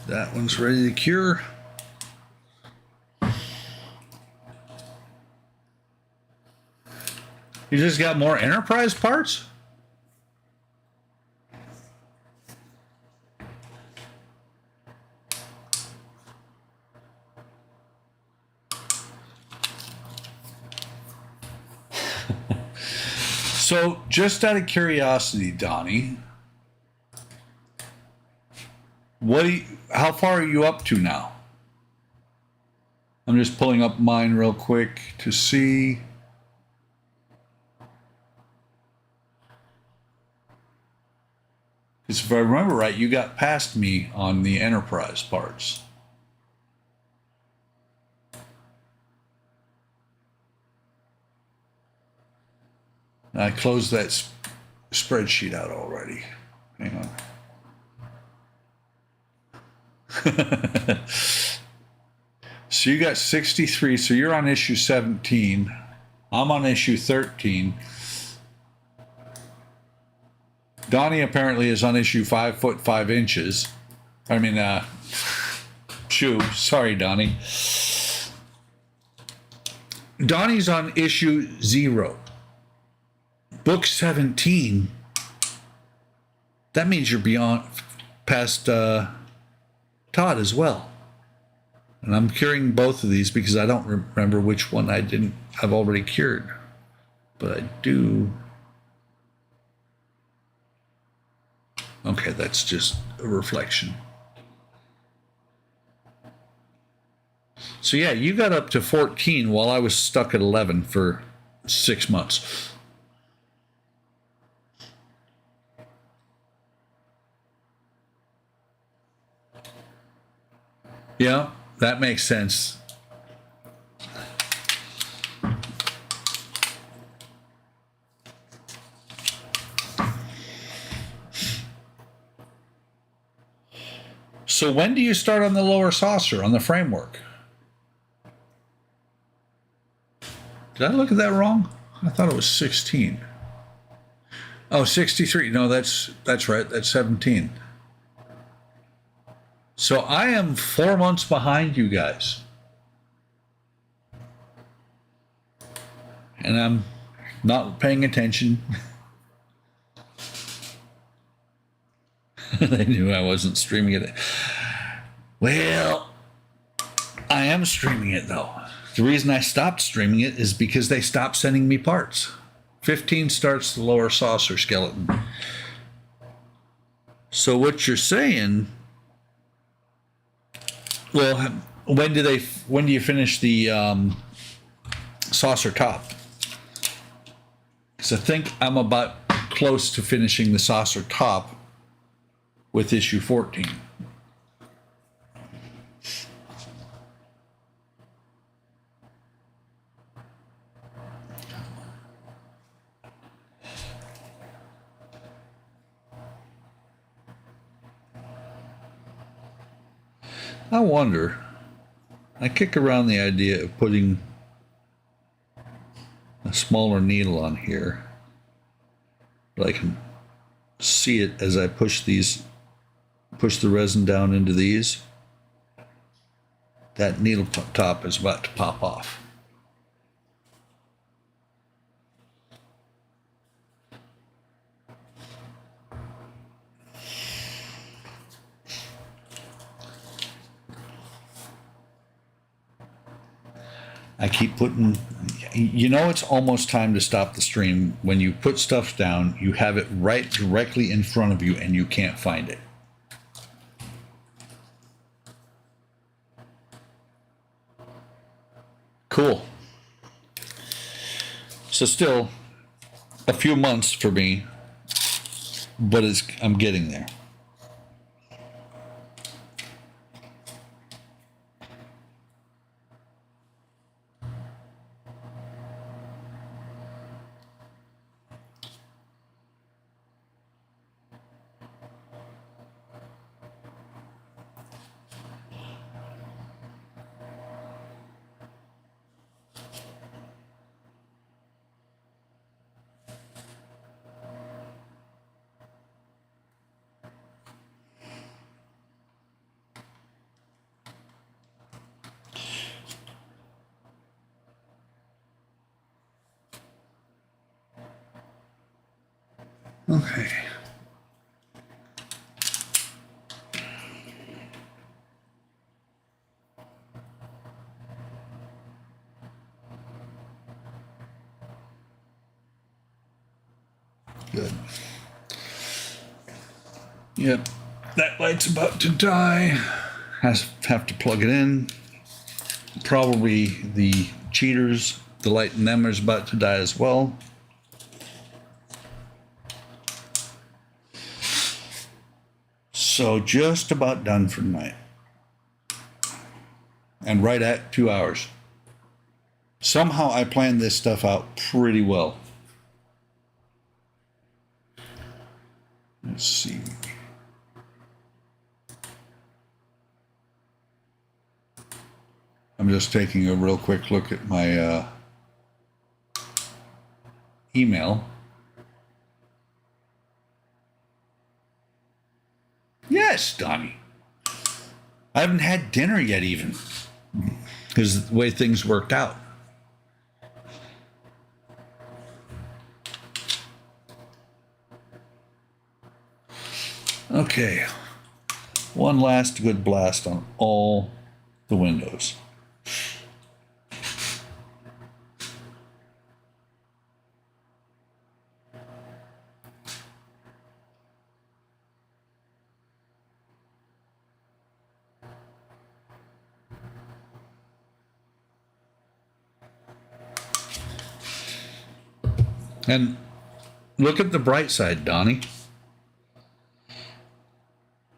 S2: That one's ready to cure. You just got more Enterprise parts?
S1: So, just out of curiosity, Donnie, how far are you up to now? I'm just pulling up mine real quick to see. Because if I remember right, you got past me on the Enterprise parts. I closed that spreadsheet out already. Hang on. So you got 63, so you're on issue 17. I'm on issue 13. Donnie apparently is on issue 5 foot 5 inches. I mean, sorry, Donnie. Donnie's on issue 0. Book 17. That means you're past Todd as well. And I'm curing both of these because I don't remember which one I've already cured. But I do. Okay, that's just a reflection. So yeah, you got up to 14 while I was stuck at 11 for 6 months. Yeah, that makes sense. So when do you start on the lower saucer, on the framework? Did I look at that wrong? I thought it was 16. Oh, 63. No, that's right. That's 17. So I am 4 months behind you guys. And I'm not paying attention. They knew I wasn't streaming it. Well, I am streaming it though. The reason I stopped streaming it is because they stopped sending me parts. 15 starts the lower saucer skeleton. So what you're saying, well, when do you finish the saucer top? Because I think I'm about close to finishing the saucer top with issue 14. I wonder, I kick around the idea of putting a smaller needle on here, but I can see it as I push the resin down into these. That needle top is about to pop off. I keep putting, it's almost time to stop the stream. When you put stuff down, you have it right directly in front of you and you can't find it. Cool. So still a few months for me, but I'm getting there. Okay. good. Yep, that light's about to die. Have to plug it in. Probably the cheaters, the light in them is about to die as well. So just about done for tonight. And right at 2 hours. Somehow I planned this stuff out pretty well. Let's see. I'm just taking a real quick look at my email. Yes, Donnie. I haven't had dinner yet even. Because of the way things worked out. Okay. One last good blast on all the windows. And look at the bright side, Donnie.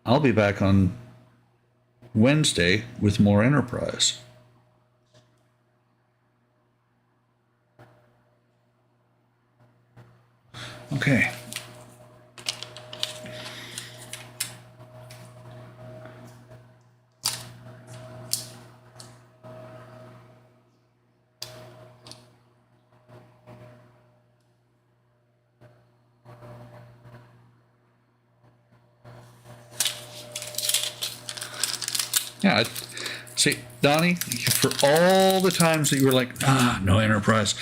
S1: I'll be back on Wednesday with more Enterprise. Okay. Yeah, see, Donnie, for all the times that you were like, no Enterprise,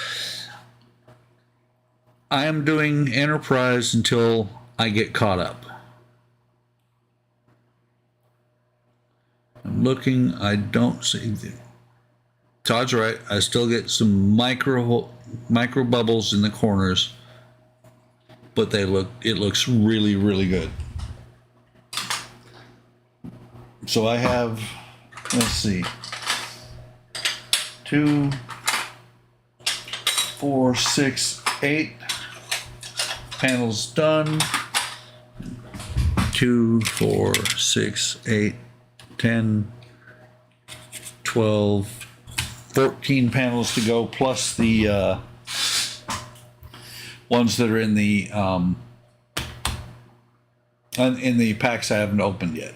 S1: I am doing Enterprise until I get caught up. I'm looking, I don't see. Todd's right, I still get some micro bubbles in the corners, but it looks really, really good. So I have, let's see, 2, 4, 6, 8 panels done. 2, 4, 6, 8, 10, 12, 14 panels to go, plus the ones that are in the packs I haven't opened yet.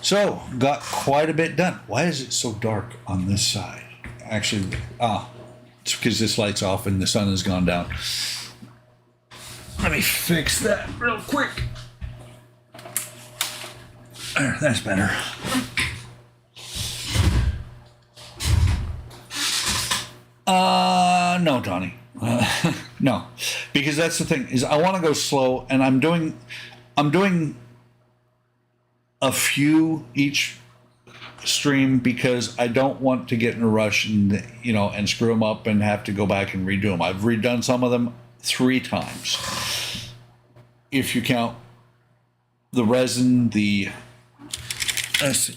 S1: So, got quite a bit done. Why is it so dark on this side? Actually, it's because this light's off and the sun has gone down. Let me fix that real quick. There, that's better. No, Donnie. No, because that's the thing is I want to go slow, and I'm doing a few each stream because I don't want to get in a rush and screw them up and have to go back and redo them. I've redone some of them 3 times. If you count the resin,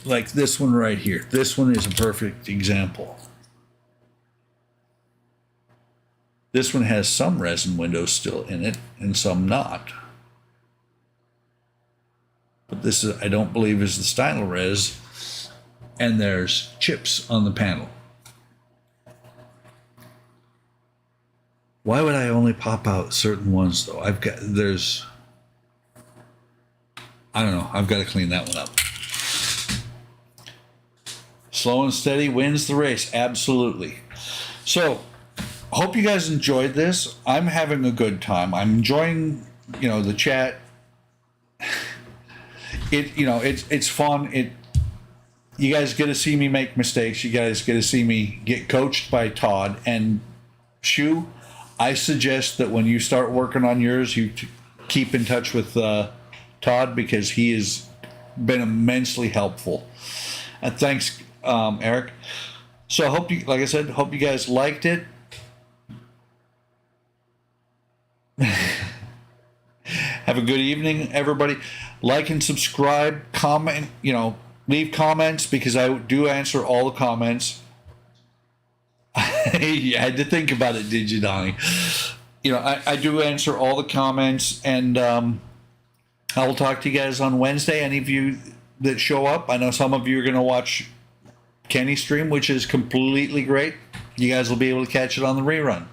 S1: like this one right here. This one is a perfect example. This one has some resin windows still in it and some not. But this I don't believe is the Stylorez, and there's chips on the panel. Why would I only pop out certain ones though? I don't know, I've got to clean that one up. Slow and steady wins the race, absolutely. So, hope you guys enjoyed this. I'm having a good time. I'm enjoying, the chat. It's fun. You guys get to see me make mistakes. You guys get to see me get coached by Todd and Shu. I suggest that when you start working on yours, you keep in touch with Todd because he has been immensely helpful. And thanks, Eric. So I hope you, like I said, hope you guys liked it. Have a good evening, everybody. Like and subscribe, comment, leave comments, because I do answer all the comments. You had to think about it, did you, Donnie? I do answer all the comments, and I will talk to you guys on Wednesday. Any of you that show up, I know some of you are going to watch Kenny's stream, which is completely great. You guys will be able to catch it on the rerun.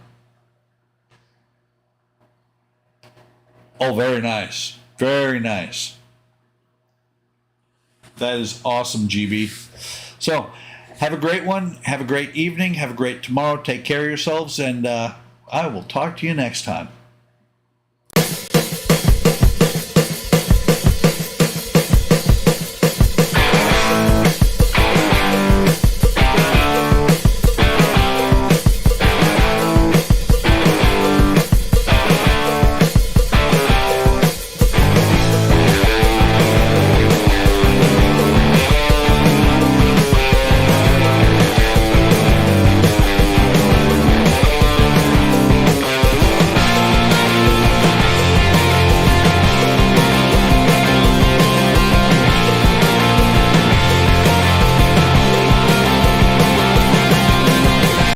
S1: Oh, very nice. Very nice. That is awesome, GB. So, have a great one. Have a great evening. Have a great tomorrow. Take care of yourselves, and I will talk to you next time.